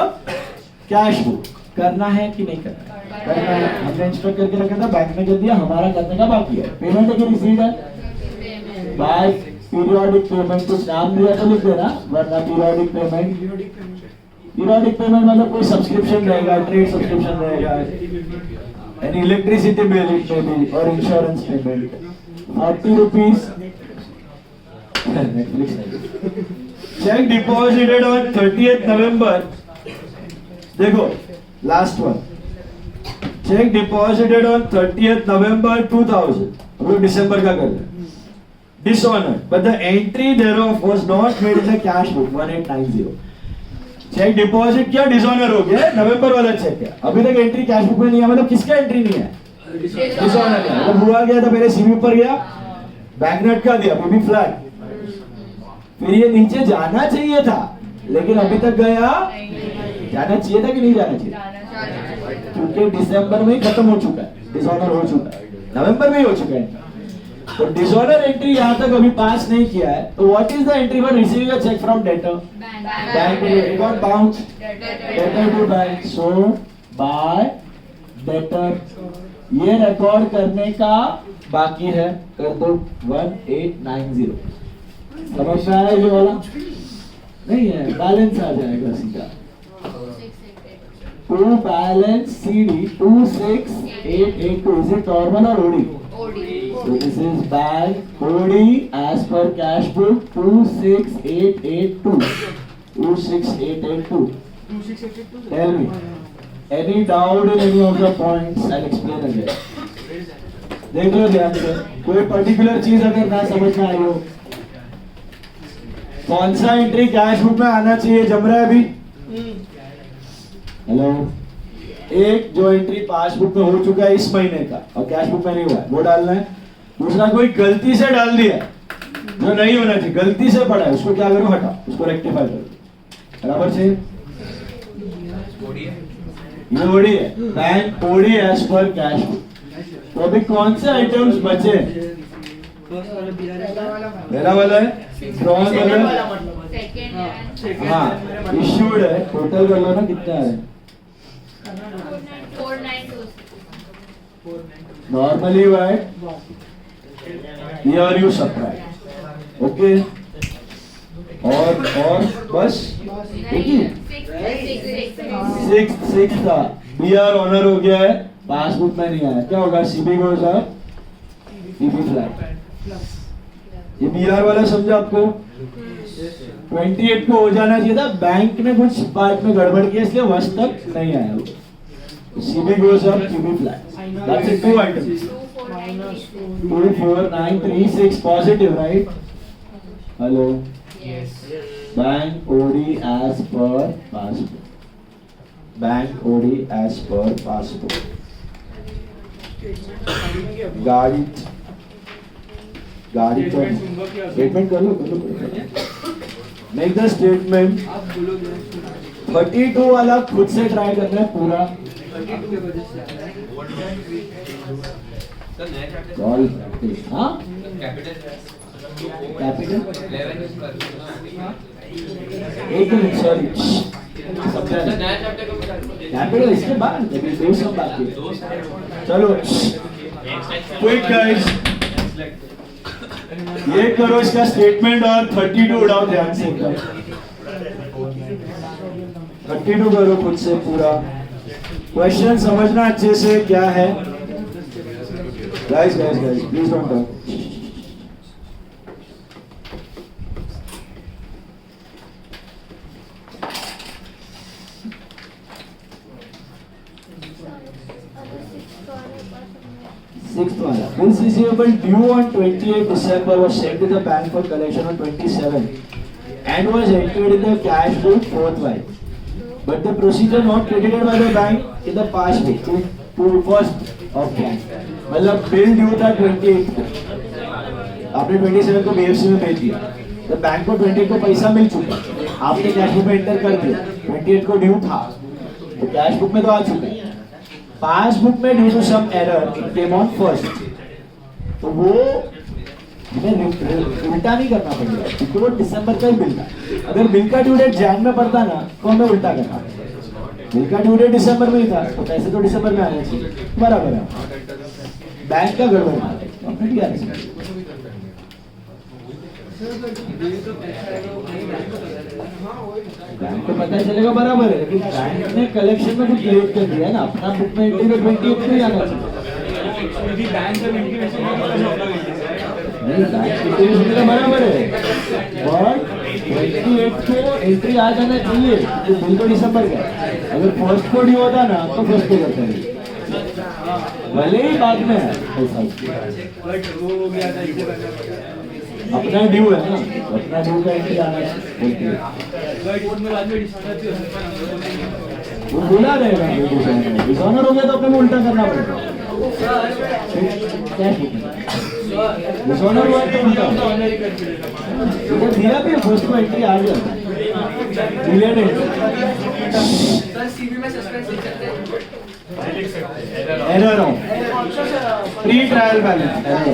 cash book. करना है कि नहीं करना है? करना है. हमने इंस्ट्रक्ट करके रखा था, बैंक ने कर दिया, हमारा करने का बाकी है. पेमेंट है कि रिसीव है? बाय पीरियोडिक पेमेंट कुछ नाम दिया तो लिख देना, वरना पीरियोडिक पेमेंट. पीरियोडिक पेमेंट मतलब कोई सब्सक्रिप्शन रहेगा, ट्रेड सब्सक्रिप्शन रहेगा, any electricity bill it may be, और इंश्योरेंस पेमेंट. 40 रुपीस नेटफ्लिक्स नहीं. चेक डिपॉजिटेड ऑन 30th नवंबर. देखो last one, check deposited on 30th नवंबर 2000. हम लोग दिसंबर का कर रहे हैं. Dishonored, but the entry thereof was not made in the cash book 1890. Cheque deposit किया, डिसऑनर हो गया, नवंबर वाला चेक है, अभी तक एंट्री कैश बुक में नहीं है. मतलब किसका एंट्री नहीं है? डिसऑनर का. मतलब हुआ गया था, पहले सीबी पर गया, बैंक ने अटका दिया, पीबी फ्लैग. फिर ये नीचे जाना चाहिए था, लेकिन अभी तक गया. जाना चाहिए था कि नहीं जाना चाहिए? क्योंकि दिसंबर में ही खत्म हो चुका है, डिसऑनर हो चुका है, नवंबर में ही हो चुका है. तो डिसऑनर एंट्री यहाँ तक अभी पास नहीं किया है. तो what is the entry for receiving a cheque from debtor? Bank record bounce debtor to bank. So by debtor ये रिकॉर्ड करने का बाकी है, कर दो 1890. समझ में आया ये वाला? नहीं है, बैलेंस आ जाएगा सीधा. To balance CD 26882. Is it normal और OD? So this is bank OD as per cash book 26882. 26882. Tell me, any doubt in any of the points? I'll explain again. देख लो ध्यान से, कोई पर्टिकुलर चीज अगर ना समझ में आई हो. कौन सा एंट्री कैश बुक में आना चाहिए जम रहा है अभी? हेलो, एक जो एंट्री पासबुक में हो चुका है इस महीने का और कैश बुक में नहीं हुआ है, वो डालना है. दूसरा कोई गलती से डाल दिया जो नहीं होना चाहिए, गलती से पड़ा है, उसको क्या करो? हटाओ, उसको रेक्टिफाई करो. बराबर से ये ओडी है, bank OD as per cash book. तो अभी कौन से आइटम्स बचे? पहला वाला है, ड्रॉन वाला है, हाँ इश्यूड है. टोटल कर लो ना कितना है. Normally what? Here you subtract. Okay. और बस ठीक ही. 6 था. BR ऑनर हो गया है, पासबुक में नहीं आया. क्या होगा? सीबी को जा पीबी फ्लैग. ये BR वाला समझा आपको? 28 को हो जाना चाहिए था, बैंक ने कुछ पार्ट में गड़बड़ किया इसलिए वर्ष तक नहीं आया. CB goes up, PB flat. That's it, 2 items. 24936 positive, right? Hello. Yes. Bank OD as per passport. Bank OD as per passport. गाड़ी तो स्टेटमेंट कर लो. Make the statement. 32 वाला खुद से ट्राई करना है पूरा. All practice. हाँ? Capital? एक मिनट, sorry. कैपिटल इसके बाद अभी 2 सब बाकी है. चलो क्विक गाइस, ये करो इसका स्टेटमेंट और 32 उड़ाओ ध्यान से. 32 करो खुद से पूरा. क्वेश्चन समझना अच्छे से क्या है. Guys please don't talk. Sixth वाला receivable due on 28 December was sent to the bank for collection on 27 and was entered in the cash book forthwith. But the procedure not credited by the bank in the past week to 1st of Jan. मतलब bill due था 28 को, आपने 27 को BFC में भेज दिया, तो bank को 28 को पैसा मिल चुका, आपने कैश बुक में एंटर कर दिया, 28 को ड्यू था, तो कैश बुक में तो आ चुका है। पासबुक में due to some error it came on first, तो वो हमें उल्टा नहीं करना पड़ेगा क्योंकि वो दिसंबर का ही बिल था। अगर बिल का ड्यू डेट जैन में पड़ता ना तो हमें उल्टा करना पड़ेगा। बिल का ड्यू डेट दिसंबर में ही था तो पैसे तो दिसंबर में आने चाहिए, बराबर है। बैंक का गड़बड़ था, अपने DRS में बैंक को पता चलेगा, बराबर है, लेकिन बैंक ने कलेक्शन में कुछ लेट कर दिया है ना, अपना बुक में एंट्री 28 को ही आना चाहिए। यदि बैंक का इंटीमेशन नहीं, बैंक इंटीमेशन का बराबर है, और 28 को एंट्री आ जाना चाहिए, तो बिल तो दिसंबर का है। अगर फर्स्ट को ड्यू होता ना तो फर्स्ट को करते हैं, भले ही बाद में है ऐसा। अपना ड्यू है ना, अपना ड्यू का एंट्री आना है, वो बुला रहेगा। डिसऑनर हो गया तो अपने को उल्टा करना पड़ेगा, डिसऑनर हुआ तो उल्टा इधर दिया भी फर्स्ट को एंट्री आ गया, delayed error of pre trial balance error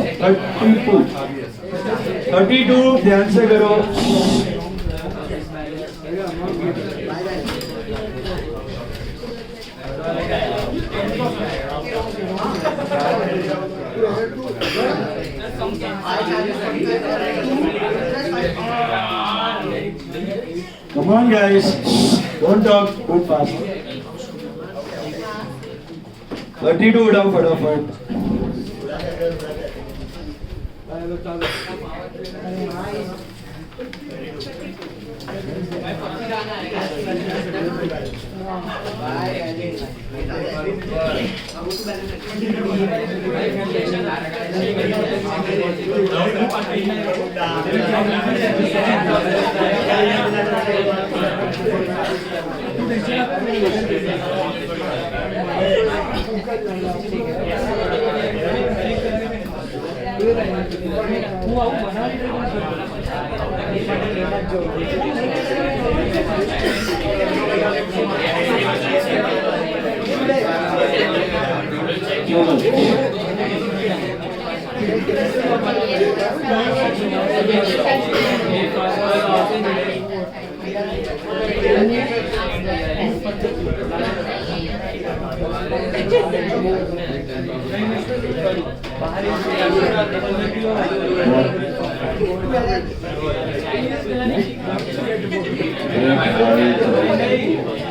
32 ध्यान से करो। Come on guys, don't talk, do it fast. 32 उड़ाओ फटाफट।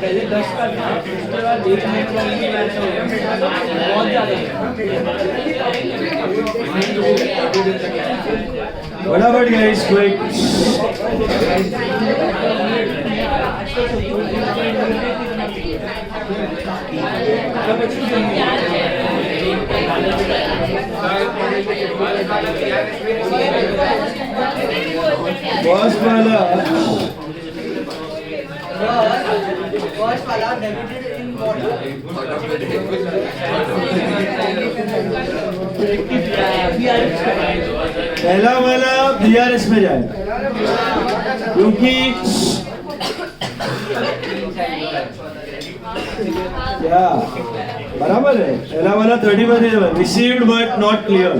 पहले 10 का था, उसके बाद 1 मिनट बहुत ज्यादा फटाफट गाइस क्विक। फर्स्ट वाला डेबिटेड इन पहला वाला BRS में जाएगा क्योंकि क्या बराबर है। पहला वाला 30 received but not clear,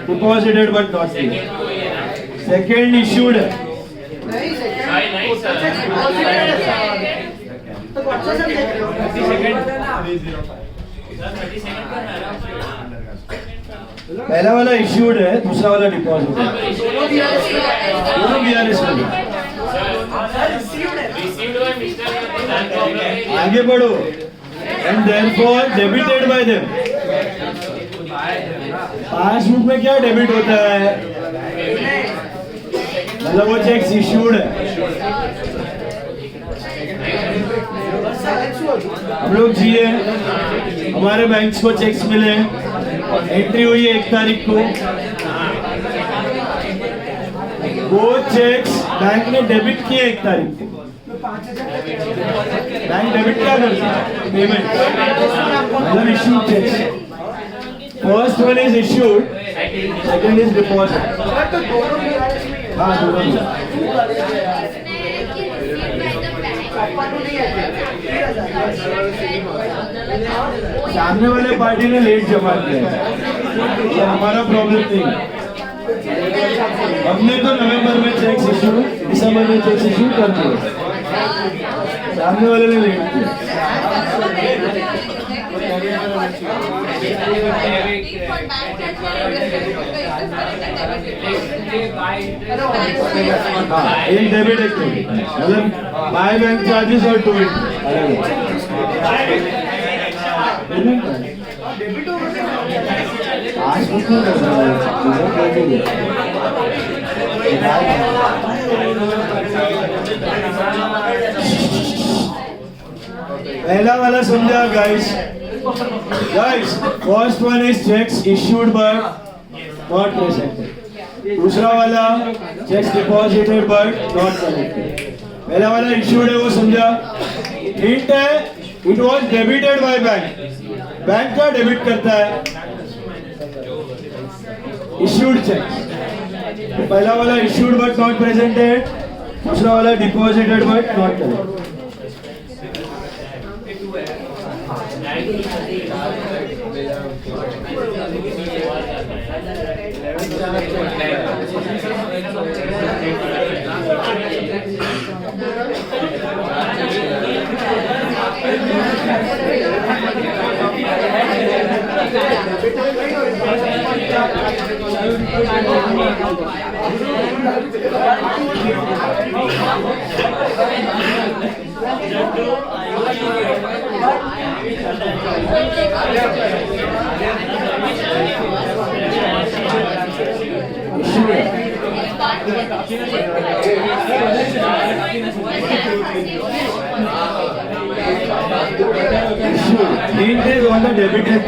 deposited but not clear. Second issued है, पहला वाला इश्यूड है, दूसरा वाला डिपॉजिट है, दोनों BRS में। आगे बढ़ो and therefore debited bye them. Passbook में क्या डेबिट होता है, मतलब वो चेक्स इश्यूड है। हम लोग जिए, हमारे बैंक्स को चेक्स मिले, एंट्री हुई 1 तारीख को, वो चेक्स बैंक ने डेबिट किए 1 तारीख को। बैंक डेबिट क्या करता है? पेमेंट मतलब issue cheques. First one is issued, second is deposit. हाँ दोनों। सामने वाले पार्टी ने लेट जमा किया है, ये हमारा प्रॉब्लम नहीं है। हमने तो नवंबर में चेक्स इशू, दिसंबर में चेक्स इशू कर दिए, सामने वाले ने लेट किया। एक डेबिट एक क्रेडिट, मतलब बाय बैंक चार्जेस और टू इट अलग है। पासबुक में पहला वाला समझा guys? Guys first one is checks issued but not presented, दूसरा वाला checks deposited but not collected. पहला वाला इश्यूड है वो समझा, हिंट है it was debited by bank, bank का डेबिट करता है इश्यूड चेक्स। तो पहला वाला इश्यूड बट नॉट प्रेजेंटेड, दूसरा वाला deposited but not collected. Debited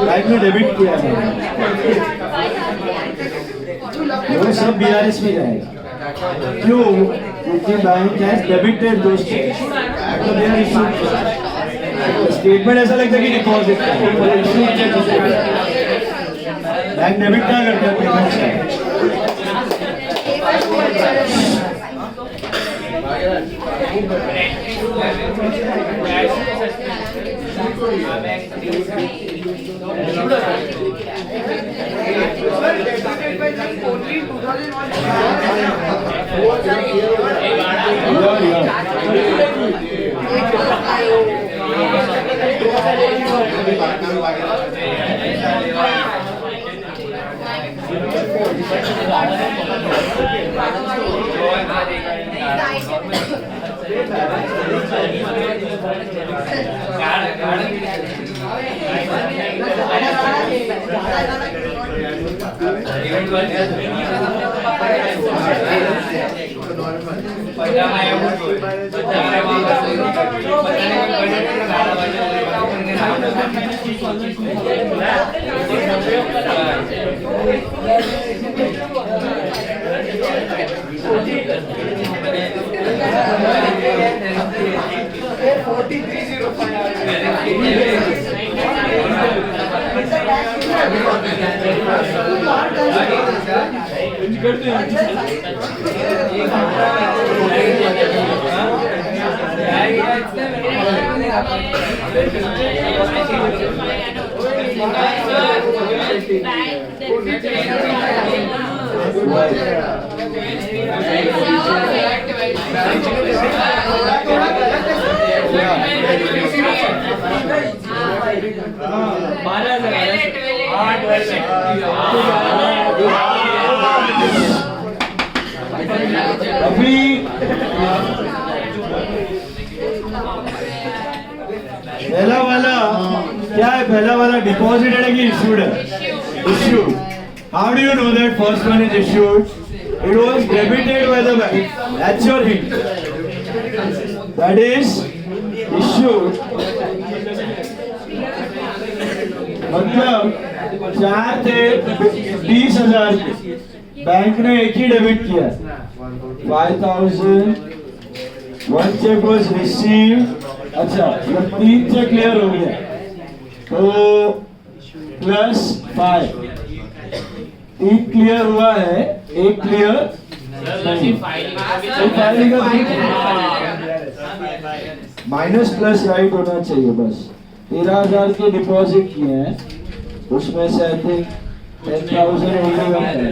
bank में डेबिट किया है, वो सब बीआरएस में जाएगा। क्यों? क्योंकि bank has debited those cheques, तो दे आर इश्यूड। स्टेटमेंट ऐसा लगता है कि डिपॉजिट है, बैंक डेबिट क्या करता है? पेमेंट से। अभी पहला वाला क्या है? पहला वाला डिपॉजिटेड है कि इश्यूड है? Issued. How do you know that first one is issued? It was debited by the bank, that's your hint. That is issued, मतलब 4 थे 20,000 के, बैंक ने एक ही डेबिट किया 5,000, 1 चेक वॉज रिसीव। अच्छा ये 3 चेक क्लियर हो गया तो +5, 3 क्लियर हुआ है, 1 क्लियर माइनस प्लस राइट होना चाहिए बस। 13,000 के डिपॉजिट किए हैं, उसमें से आई थिंक 10,000 हो गया है,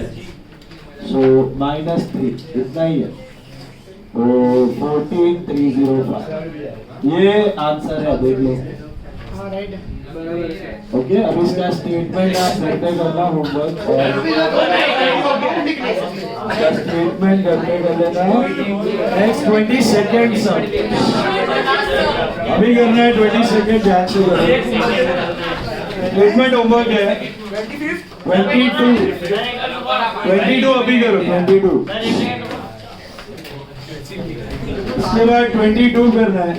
सो -3 इतना ही है, तो 14,305 ये आंसर है, देख लो। ओके अब इसका स्टेटमेंट आप घर पे करना होमवर्क, और स्टेटमेंट घर पे कर लेना। नेक्स्ट 20 सेकेंड्स अभी करना है, 20 सेकेंड ध्यान से करना। स्टेटमेंट होमवर्क है 22 अभी करो 22। इसके बाद 22 करना है,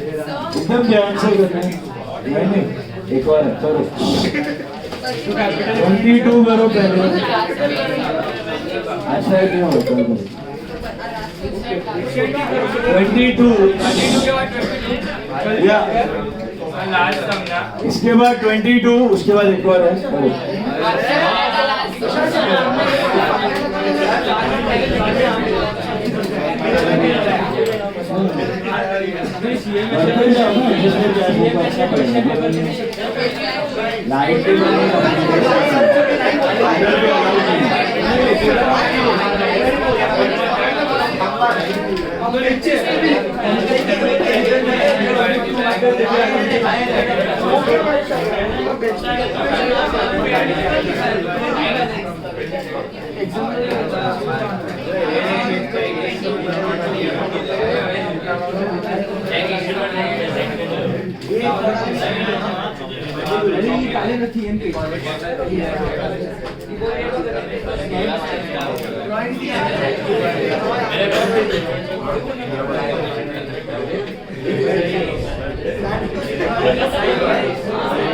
एकदम ध्यान से करना है। नहीं एक और है, करो 22 करो पहले। अच्छा है क्यों होता है 22 या इसके बाद 22, उसके बाद एक और है, करो। Light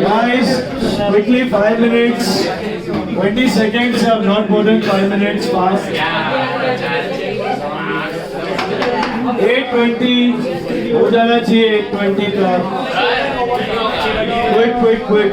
Guys, quickly 5 minutes, 20 seconds of not more than 5 minutes fast. 8:20 हो जाना चाहिए, 8:20 का। Quick.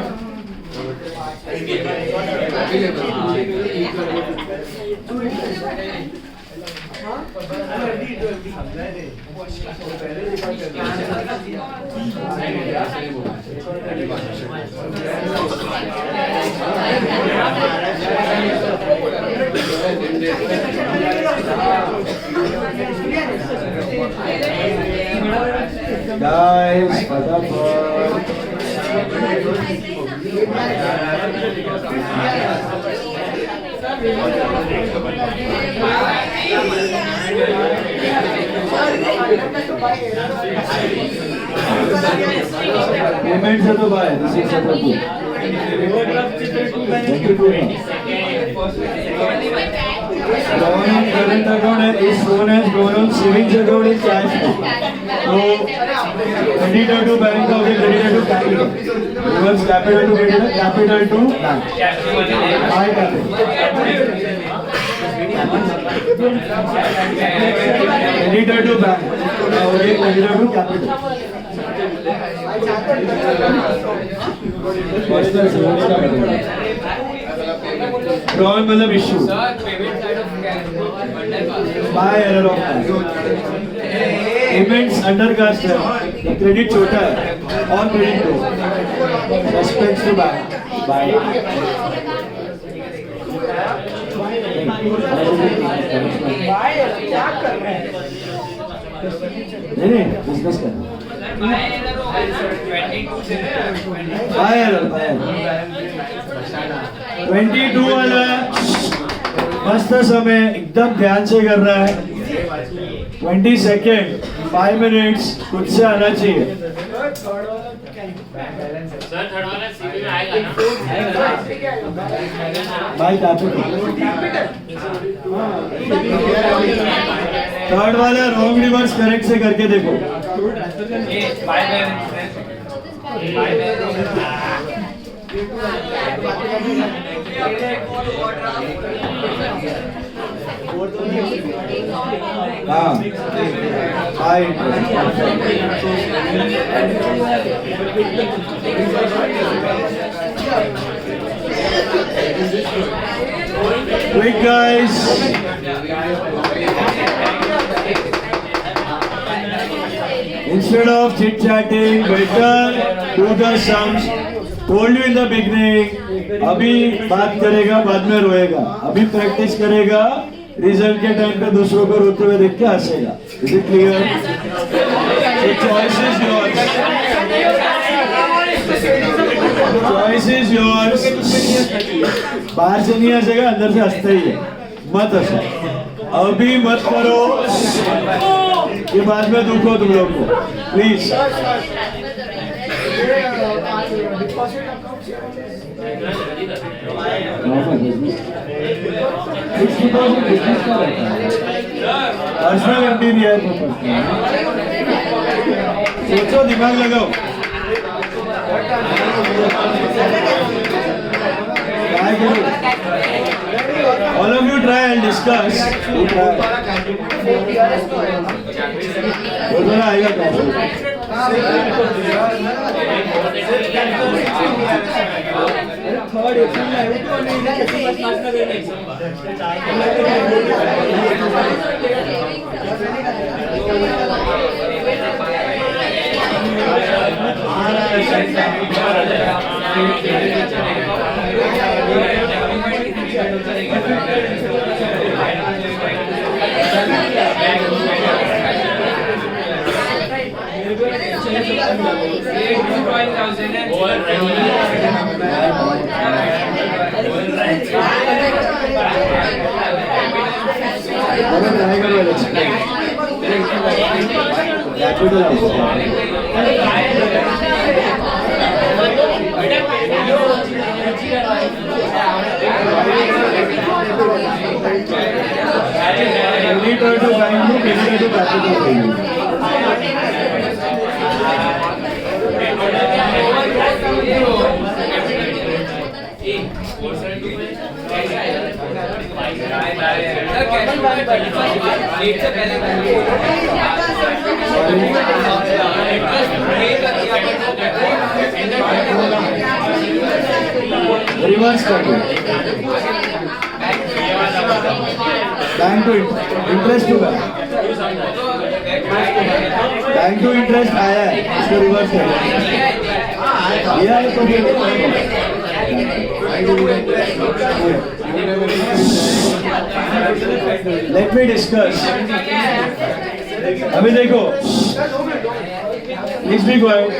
Guys, फटाफट। पेमेंट से तो बाय, रिसीट से तो loan on current account and is known as loan on savings account in cash flow. So creditor to bank or creditor to capital. Reverse capital to creditor, capital to bank. Buy capital. Creditor to bank. और एक creditor to capital. Personal service का मतलब Wrong मतलब issue. Buy error of cash. Payments under cash है. Credit छोटा है और credit low. Respects to buy. Buy. क्या कर रहे हैं? नहीं बिजनेस कर। Buy error. 22 वाला मस्त समय एकदम ध्यान से कर रहा है। 20 सेकेंड, 5 मिनट्स खुद से आना चाहिए। सर थर्ड वाला सीबी में आएगा ना? By capital. थर्ड वाला रॉन्ग रिवर्स करेक्ट से करके देखो। हाँ hi Quick guys. Instead of chit chatting, better do the sums. Told you in the beginning. अभी बात करेगा बाद में रोएगा. अभी प्रैक्टिस करेगा रिजल्ट के टाइम पे दूसरों को रोते हुए देख के हंसेगा. Is it clear? So choice is yours. Choice is yours. बाहर से नहीं हंसेगा, अंदर से हंसता ही है. मत हंसो. अभी मत करो. ये बाद में दुख हो तुम लोग को. प्लीज. पर्सनल एमडी दिया है तो सोचो, दिमाग लगाओ. काय करो? All of you try and discuss. वो थोड़ा आएगा रिवर्स कर दो. Bank to interest to bank. Bank to interest आया है, इसको रिवर्स कर दो. यह है तो लेट मी डिस्कस. अभी देखो, please be quite.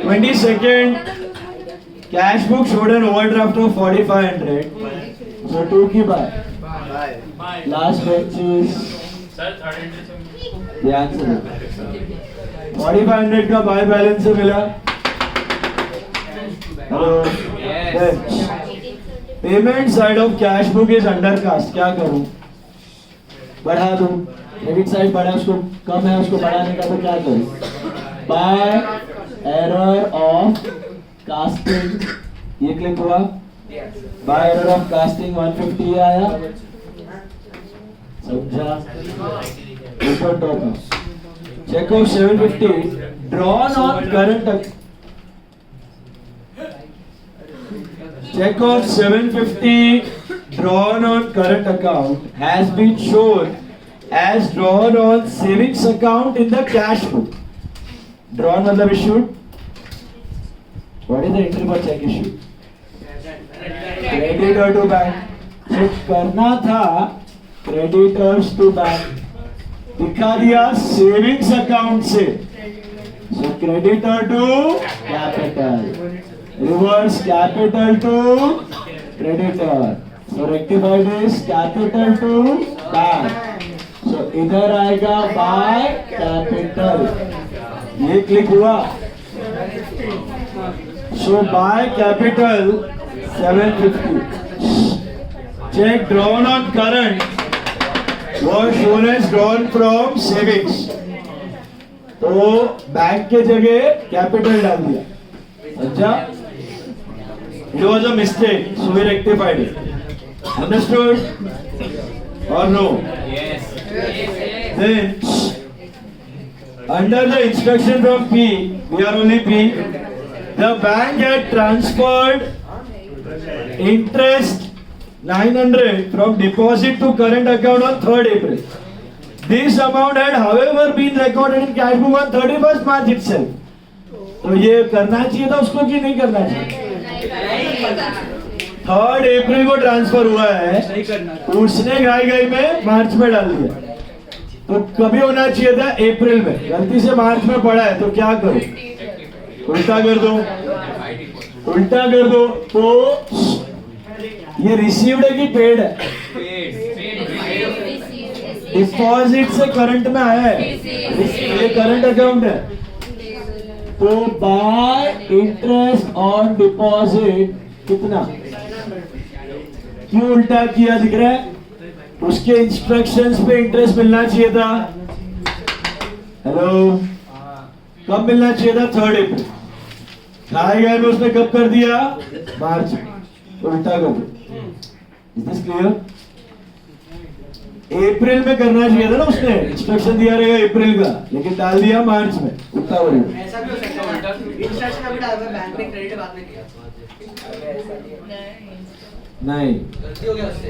22nd cash book showed an overdraft of 4500. So 2 की bye. Last purchase. Sir, third entry. ध्यान से. 4500 का बाय बैलेंस से मिला. Hello. Payment side of cash book is under cast. क्या करूं? बढ़ा दूं. क्रेडिट साइड बढ़ा, उसको कम है, उसको बढ़ाने का तो क्या करूं? By error of casting. ये क्लिक हुआ. बाय एरर ऑफ कास्टिंग 150 आया. समझा? ऊपर टॉप में cheque of 750 drawn on current. Check of 750 drawn on current account has been shown as drawn on savings account in the cash book. Drawn मतलब issued. What is the entry for check issued? Creditor to bank. Check करना था creditors to bank. दिखा दिया savings account से. So creditor to capital. Reverse capital to creditor. So rectified is capital to bank. So इधर आएगा by capital. ये click हुआ. So by capital 750. Check drawn on current was shown as drawn from savings. तो bank के जगह capital डाल दिया. अच्छा, It was a mistake, so we rectified it. Understood? Or no? Yes. Then, under the instruction from P, we are only P, the bank had transferred interest 900 from deposit to current account on 3rd April. This amount had however been recorded in cash book on 31st March itself. तो ये करना चाहिए था उसको कि नहीं करना चाहिए? 3rd अप्रैल को ट्रांसफर हुआ है, उसने घाई में मार्च में डाल दिया, तो कभी होना चाहिए था अप्रैल में, गलती से मार्च में पड़ा है तो क्या करो? उल्टा कर दो, उल्टा कर दो, तो ये रिसीव्ड है कि पेड है? डिपॉजिट से करंट में आया है, ये करंट अकाउंट है, तो बाय इंटरेस्ट ऑन डिपॉजिट कितना? क्यों उल्टा किया दिख रहा है? उसके इंस्ट्रक्शंस पे इंटरेस्ट मिलना चाहिए था। हेलो, कब मिलना चाहिए था? 3rd अप्रैल। खाए गए में उसने कब कर दिया? मार्च में। तो उल्टा कर दो। Is this clear? अप्रैल में करना चाहिए था ना, उसने इंस्ट्रक्शन दिया रहेगा अप्रैल का, लेकिन डाल दिया मार्च में। उल्टा हो गया। ऐसा भी हो सकता है, इंस्ट्रक्शन अभी डाला हुआ है, बैंक ने क्रेडिट बाद में किया, नहीं, गलती हो गया उससे।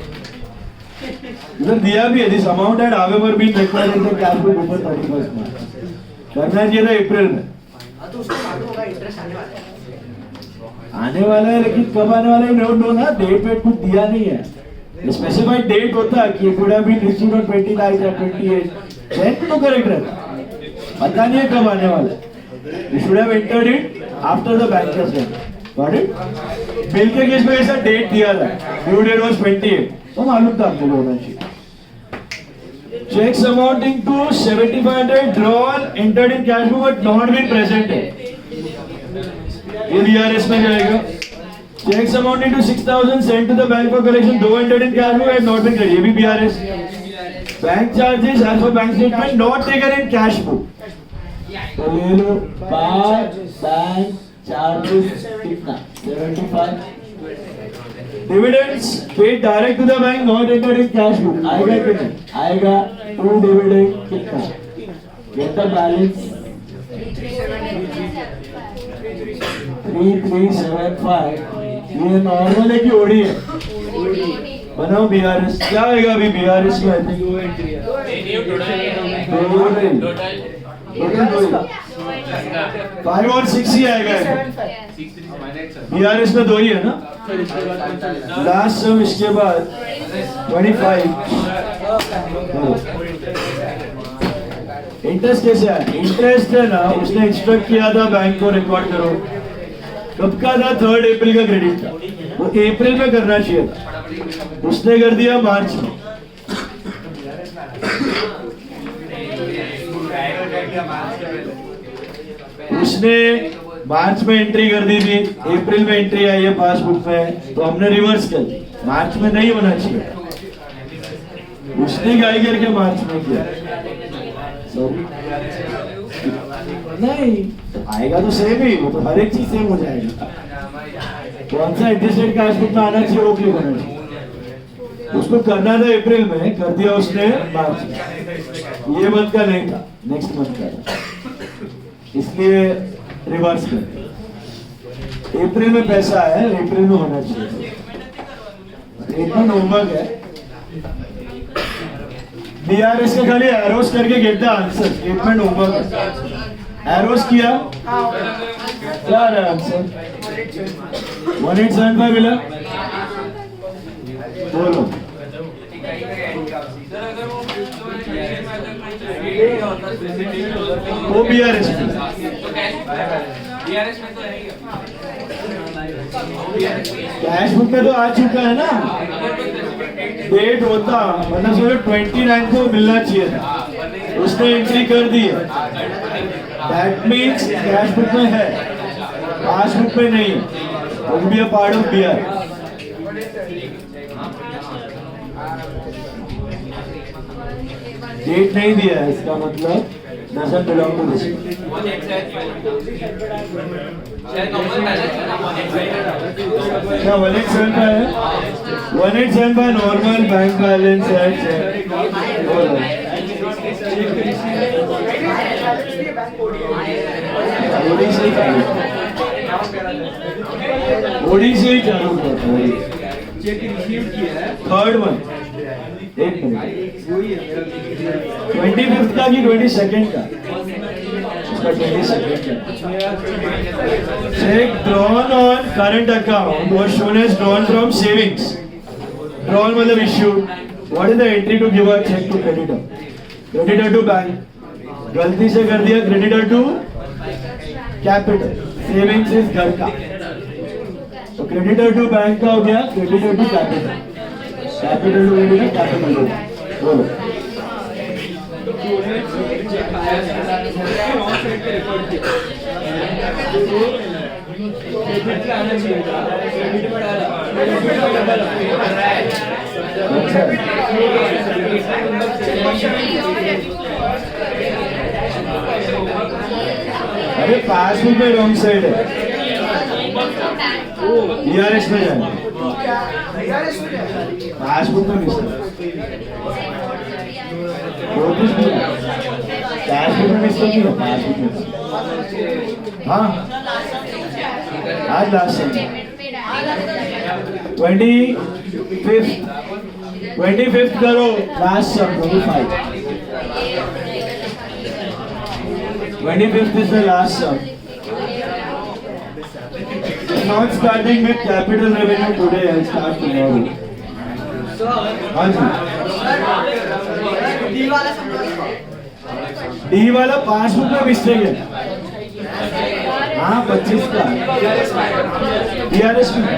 इधर दिया भी है, this amount had however been required in the cash book before 31st March. करना चाहिए था अप्रैल में। हाँ तो उसको मालूम होगा इंटरेस्ट आने वाला है, आने वाला है, लेकिन कब आने वाला है नोट नो ना, डेट वेट कुछ दिया नहीं है। स्पेसिफाइड डेट होता कि it would have been received on 29 या 28, देन तो करेक्ट रहता। पता नहीं है कब आने वाला है, you should have entered it after the bank has done. Got it? Bill के केस में ऐसा डेट दिया था, ड्यू डेट वाज 28, तो मालूम था आपको होना चाहिए। Checks amounting to 7500 drawn entered in cash book but not been presented. ये VRS में जाएगा। Checks amounting to 6000 sent to the bank for collection though entered in cash book had not been credited. ये भी VRS। Bank charges as per bank statement not taken in cash book. तो ले लो, bank charges कितना? 75। Dividends paid direct to the bank not entered in cash book. आएगा कि नहीं? आएगा। To dividend कितना? Get the balance 3375। ये नॉर्मल है कि ओडी है? बनाओ बीआरएस। क्या आएगा अभी बीआरएस में? आई थिंक वो एंट्री है। टोटल 5 और 6 ही आएगा। बीआरएस में 2 ही है ना? लास्ट सम इसके बाद 25। इंटरेस्ट कैसे है? इंटरेस्ट है ना, उसने इंस्ट्रक्ट किया था बैंक को रिकॉर्ड करो। कब का था? 3rd अप्रैल का क्रेडिट था, वो अप्रैल में करना चाहिए था, उसने कर दिया मार्च में। उसने मार्च में एंट्री कर दी थी, अप्रैल में एंट्री आई है पासबुक में, तो हमने रिवर्स कर दी। मार्च में नहीं होना चाहिए, उसने गाय करके मार्च में किया। नहीं आएगा तो सेम ही, वो तो हर एक चीज सेम हो जाएगा। कौन सा इंटरेस्ट रेट कैश बुक में आना चाहिए, वो क्यों होना चाहिए? उसको करना था अप्रैल में, कर दिया उसने मार्च में। ये मंथ का नहीं था, नेक्स्ट मंथ का था, इसलिए रिवर्स कर। अप्रैल में पैसा है, अप्रैल में होना चाहिए। स्टेटमेंट होमवर्क है, बीआरएस के खाली एरोस करके get the answer. Statement homework है, एरोस किया क्या आ रहा है आंसर? 1875 मिला। बोलो वो बीआरएस में कैश बुक में तो आ चुका है ना, डेट होता मतलब सिर्फ 29 को मिलना चाहिए था, उसने एंट्री कर दी है, दैट मीन्स कैश बुक में है, पासबुक में नहीं है, वो भी पार्ट ऑफ बीआर। डेट नहीं दिया है, इसका मतलब doesn't belong to this. क्या 187 का है? 187 का normal bank balance है check. ओडिसी चालू करता है. चेक रिसीव किया है. Third one. एक मिनट. 25th का कि 22nd का? इसका 22nd का. Check drawn on current account was shown as drawn from savings. Drawn मतलब issued. What is the entry to give a check to creditor? Creditor to bank. गलती से कर दिया creditor to capital. Savings is घर का. तो creditor to bank का हो गया creditor to capital. Capital to creditor, capital to बोलो. अरे पासबुक में रॉन्ग साइड है. ERS में जाना. पासबुक में मिस्टेक. पासबुक में मिस्टेक नहीं है. पासबुक में. हाँ. आज लास्ट है. 25th करो. Last sum 25. 25th is the last sum. Not starting with capital revenue today, I'll start tomorrow. हाँ जी. डी वाला पासबुक में मिस्टेक है. हाँ 25 का. DRS में.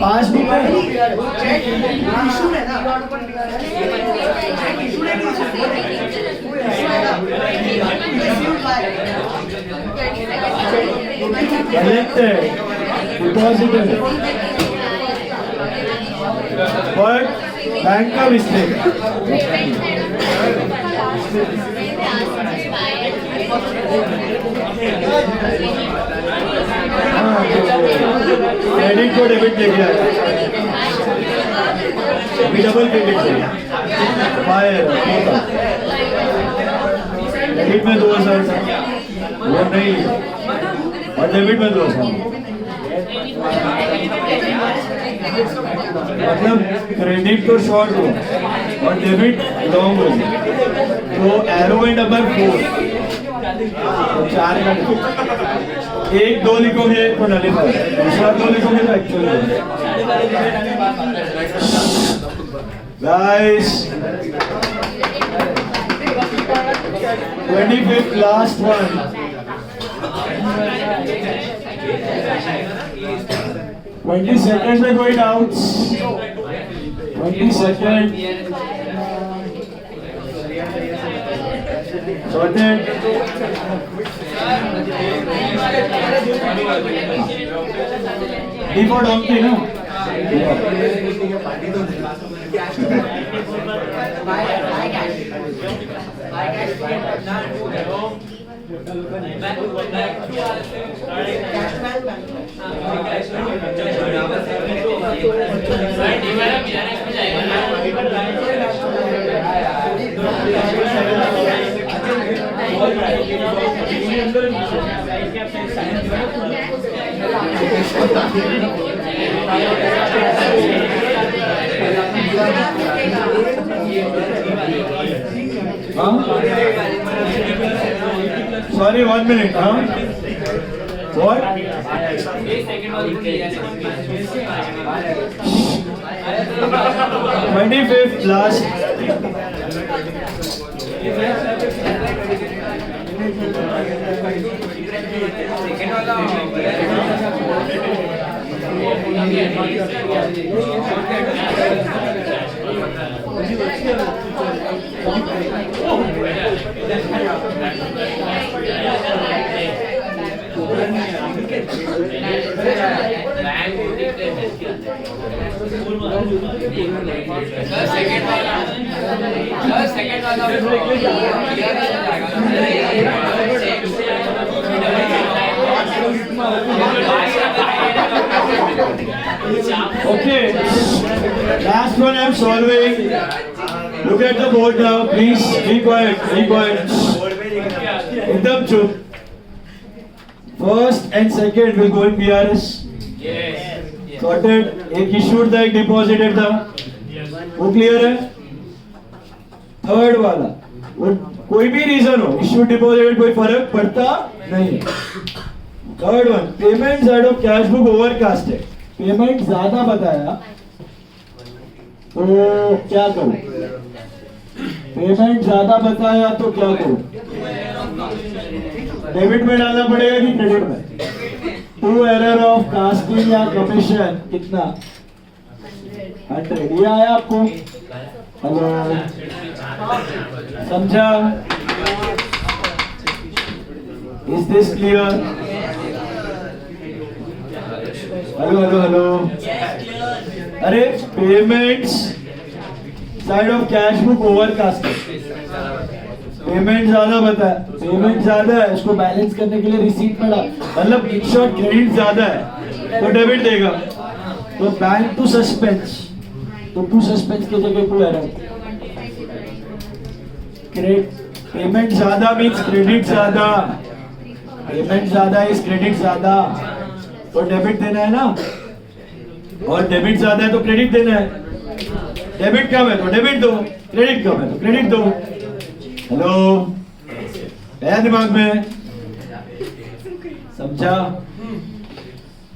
पासबुक में. Collected, deposited, but bank का mistake. हाँ क्रेडिट को डेबिट ले गया. अभी डबल क्रेडिट है. फायर क्रेडिट में 2000 था. वो नहीं और डेबिट में 2000. मतलब क्रेडिट तो शॉर्ट हो और डेबिट लॉन्ग हो. तो एरो एंड नंबर 4 तो 4 का 1 2 लिखोगे तो नलिफाई. दूसरा 2 लिखोगे तो actually. Guys 25th last one. 22nd में कोई doubts? 22nd sorted. D for donkey ना? Sorry, 1 minute. What? 25th last. Second वाला Okay, last one I'm solving. Look at the board now, please. Be quiet, be quiet. एकदम चुप. First and second will go in BRS. Yes. Sorted. एक issued था, एक deposited था. वो clear है? Third वाला, वो कोई भी reason हो, issued deposited कोई फर्क पड़ता नहीं. Third one, payment side of cash book overcasted. Payment ज्यादा बताया तो क्या करूं? पेमेंट ज्यादा बताया तो क्या करूं? डेबिट में डालना पड़ेगा कि क्रेडिट में? टू एरर ऑफ कास्टिंग या कमीशन कितना? 100. ये आया आपको? हेलो, समझा? Is this clear? Hello hello hello. अरे payments side of cash book overcasted. Payment ज्यादा बताया, पेमेंट ज्यादा है, इसको बैलेंस करने के लिए रिसीट में डाल, मतलब इन शॉर्ट क्रेडिट ज्यादा है तो डेबिट देगा. तो बैंक टू सस्पेंस, तो टू सस्पेंस की जगह टू एरर. पेमेंट ज्यादा मीन्स क्रेडिट ज्यादा. पेमेंट ज्यादा इज क्रेडिट ज्यादा, तो डेबिट देना है ना. और डेबिट ज्यादा है तो क्रेडिट देना है. डेबिट कम है तो डेबिट दो, क्रेडिट कम है तो क्रेडिट दो. हेलो, है दिमाग में? समझा?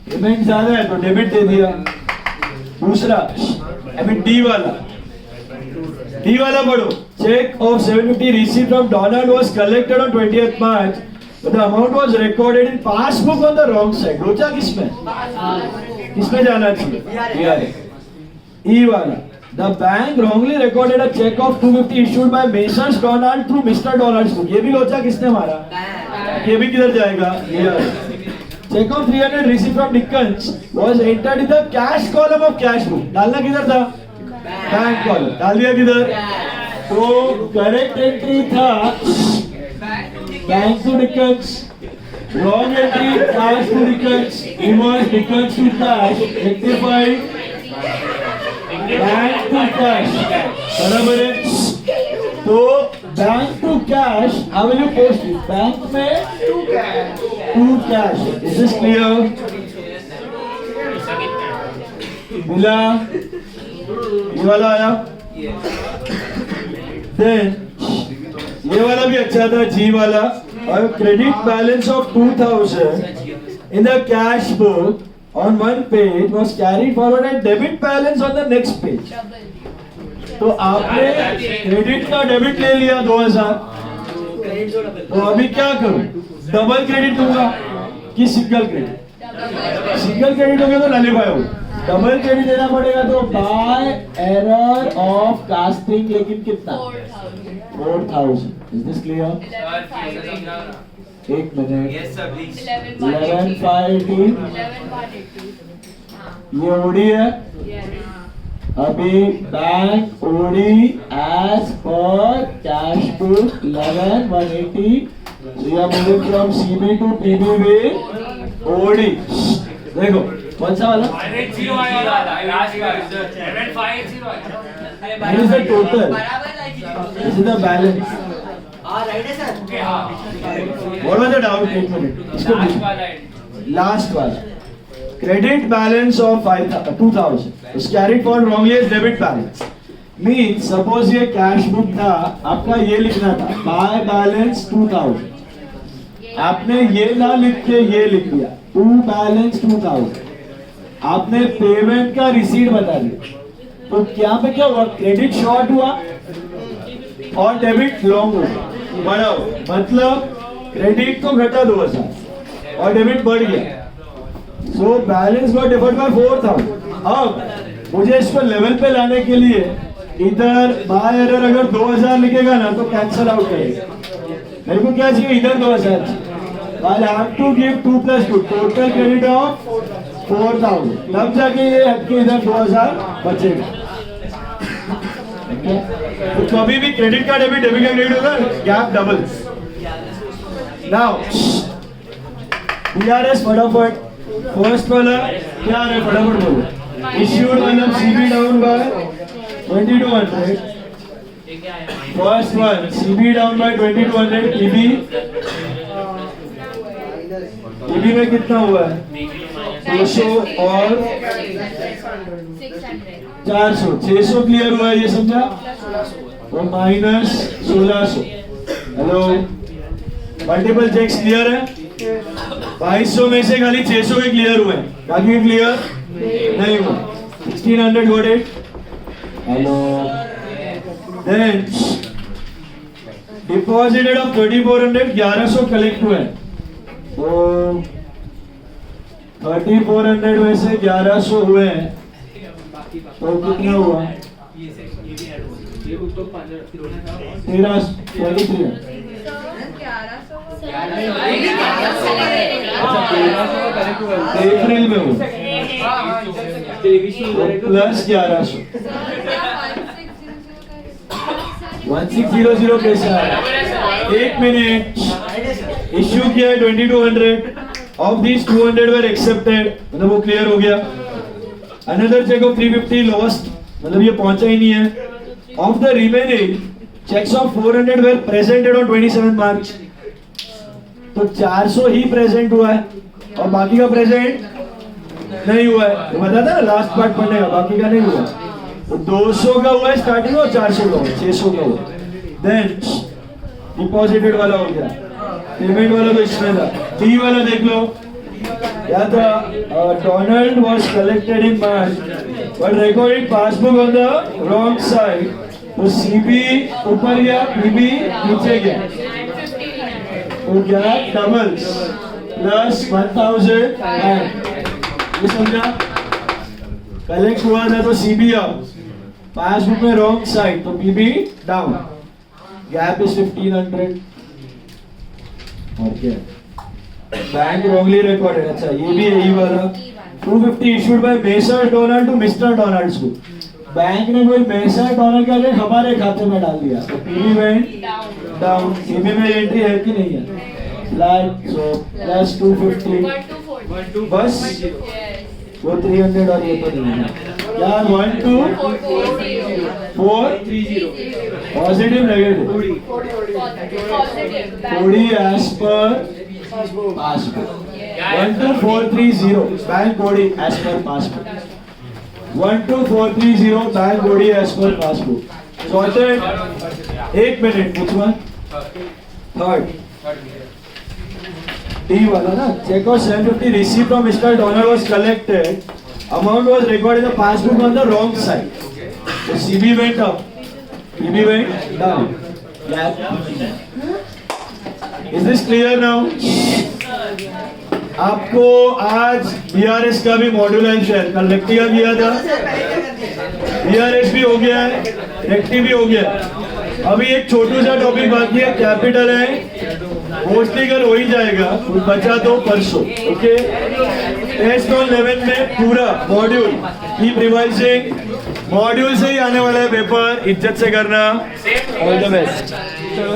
पेमेंट ज्यादा है तो डेबिट दे दिया. दूसरा अभी डी वाला पढ़ो. Cheque of 750 received from Donald was collected on 20th March. But the amount was recorded in passbook on the wrong side. लोचा किसमें? किसमें जाना चाहिए? E वाला. The bank wrongly recorded a check of 250 issued by Masons Donald through Mr. Donald's book. ये भी लोचा किसने मारा? ये भी किधर जाएगा? Check of 300 received from Dickens was entered in the cash column of cash book. डालना किधर था? Bank column. डाल दिया किधर? तो करेक्ट एंट्री था bank to Dickens. Wrong entry cash to Dickens. Invoice Dickens to cash. Rectified bank to cash. बराबर है. तो bank to cash, how will you post it? Bank में to cash. Is this clear? मिला? ये वाला आया. Then ये वाला भी अच्छा था, जी वाला. और credit balance of 2000 in the cash book on one page was carried forward and debit balance on the next page. तो आपने क्रेडिट का डेबिट ले लिया 2000. तो अभी क्या करूं? डबल क्रेडिट दूंगा कि सिंगल क्रेडिट? सिंगल क्रेडिट हो गया तो नलिफाई होगा. डबल क्रेडिट देना पड़ेगा. तो बाय एरर ऑफ कास्टिंग, लेकिन कितना? 4000. Is this clear? एक मिनट. 11,580. ये ओडी है. अभी bank OD as per cash book 11,180. We are moving from CB to PB with OD. देखो कौन सा वाला? 580 आया लास्ट बार. 7580 आया. This is the total. This is the balance. Right है सर. ओके हां. What was the doubt? एक minute. इसको लास्ट वाला है. लास्ट वाला. Credit balance of 2000 is carried forward wrongly as debit balance. Means suppose ये cash book था, आपका ये लिखना था buy balance 2000. आपने ये ना लिख के ये लिख दिया to balance 2000. आपने पेमेंट का रिसीट बता दिया. तो क्या पे क्या हुआ? क्रेडिट शॉर्ट हुआ और डेबिट लॉन्ग हुआ. बढ़ा, मतलब क्रेडिट तो घटा 2000 और डेबिट बढ़ गया. So balance got differed by 4000. अब मुझे इसको लेवल पे लाने के लिए इधर बाय एरर अगर 2000 लिखेगा ना तो कैंसिल आउट करेगा. मेरे को क्या चाहिए? इधर 2000 चाहिए. I have to give 2 + 2 total credit of 4000. तब जाके ये हटके इधर 2000 बचेगा. तो कभी भी क्रेडिट का डेबिट, डेबिट का क्रेडिट होगा, गैप डबल. नाउ BRS फटाफट फर्स्ट वाला क्या है फटाफट बोलो इश्यूड मतलब CB down by 2200 first one CB down by 2200 EB में कितना हुआ है 200 और 400 600 क्लियर हुआ है ये समझा और minus 1600 hello multiple cheques clear है 2200 में से खाली 600 के क्लियर हुए हैं बाकी के क्लियर नहीं हुआ 1600 got it hello then deposited of 3400 1100 collect हुए हैं तो 3400 में से 1100 हुए हैं तो कितना हुआ 1323 अप्रैल में हुआ प्लस 1100 1600 कैसे आया एक मिनट इश्यू किया है 2200 ऑफ दिस 200 वर एक्सेप्टेड मतलब वो क्लियर हो गया अनदर चेक ऑफ 350 लॉस्ट मतलब ये पहुंचा ही नहीं है of the remaining cheques of 400 were presented on 27 March तो 400 ही प्रेजेंट हुआ है और बाकी का प्रेजेंट नहीं हुआ है तो बता था ना लास्ट पार्ट पढ़ने का बाकी का नहीं हुआ तो 200 का हुआ है स्टार्टिंग और 400 का हुआ 600 का हुआ देन डिपॉजिटेड वाला हो गया पेमेंट वाला तो इसमें था टी वाला देख लो क्या था Donald was collected in March but recorded passbook on the wrong side तो सीबी ऊपर गया पीबी नीचे गया तो क्या डबल्स प्लस 1000 ये समझा कलेक्ट हुआ था तो सीबी अप पासबुक में रॉन्ग साइड तो पीबी डाउन गैप इज 1500 और क्या बैंक रॉन्गली रिकॉर्डेड अच्छा ये भी यही वाला 250 issued by messrs Donald to mister Donald's को बैंक ने कोई मेसर डोनाल्ड का रेट हमारे खाते में डाल दिया तो पीबी में डाउन सीबी में एंट्री है कि नहीं है फ्लैट सो प्लस 250 बस वो 300 और ये तो नहीं है क्या 1 2 4 पॉजिटिव नेगेटिव कोडी एज पर पासबुक 12430 बैंक कोडी एज पर पासबुक 12430 बैंक कोडी एज पर पासबुक सॉर्टेड एक minute which one third D वाला ना check of 750 received from Mr. Donald was collected amount was recorded in the passbook on the wrong side so CB went up PB went down gap is this clear now आपको आज BRS का भी module है share कल recti का किया था BRS भी हो गया है रेक्टी भी हो गया अभी एक छोटू सा टॉपिक बाकी है कैपिटल है मोस्टली कर हो ही जाएगा कुछ बचा तो परसों ओके टेस्ट ऑन 11 में पूरा मॉड्यूल कीप रिवाइजिंग मॉड्यूल से ही आने वाला है पेपर इज्जत से करना ऑल द बेस्ट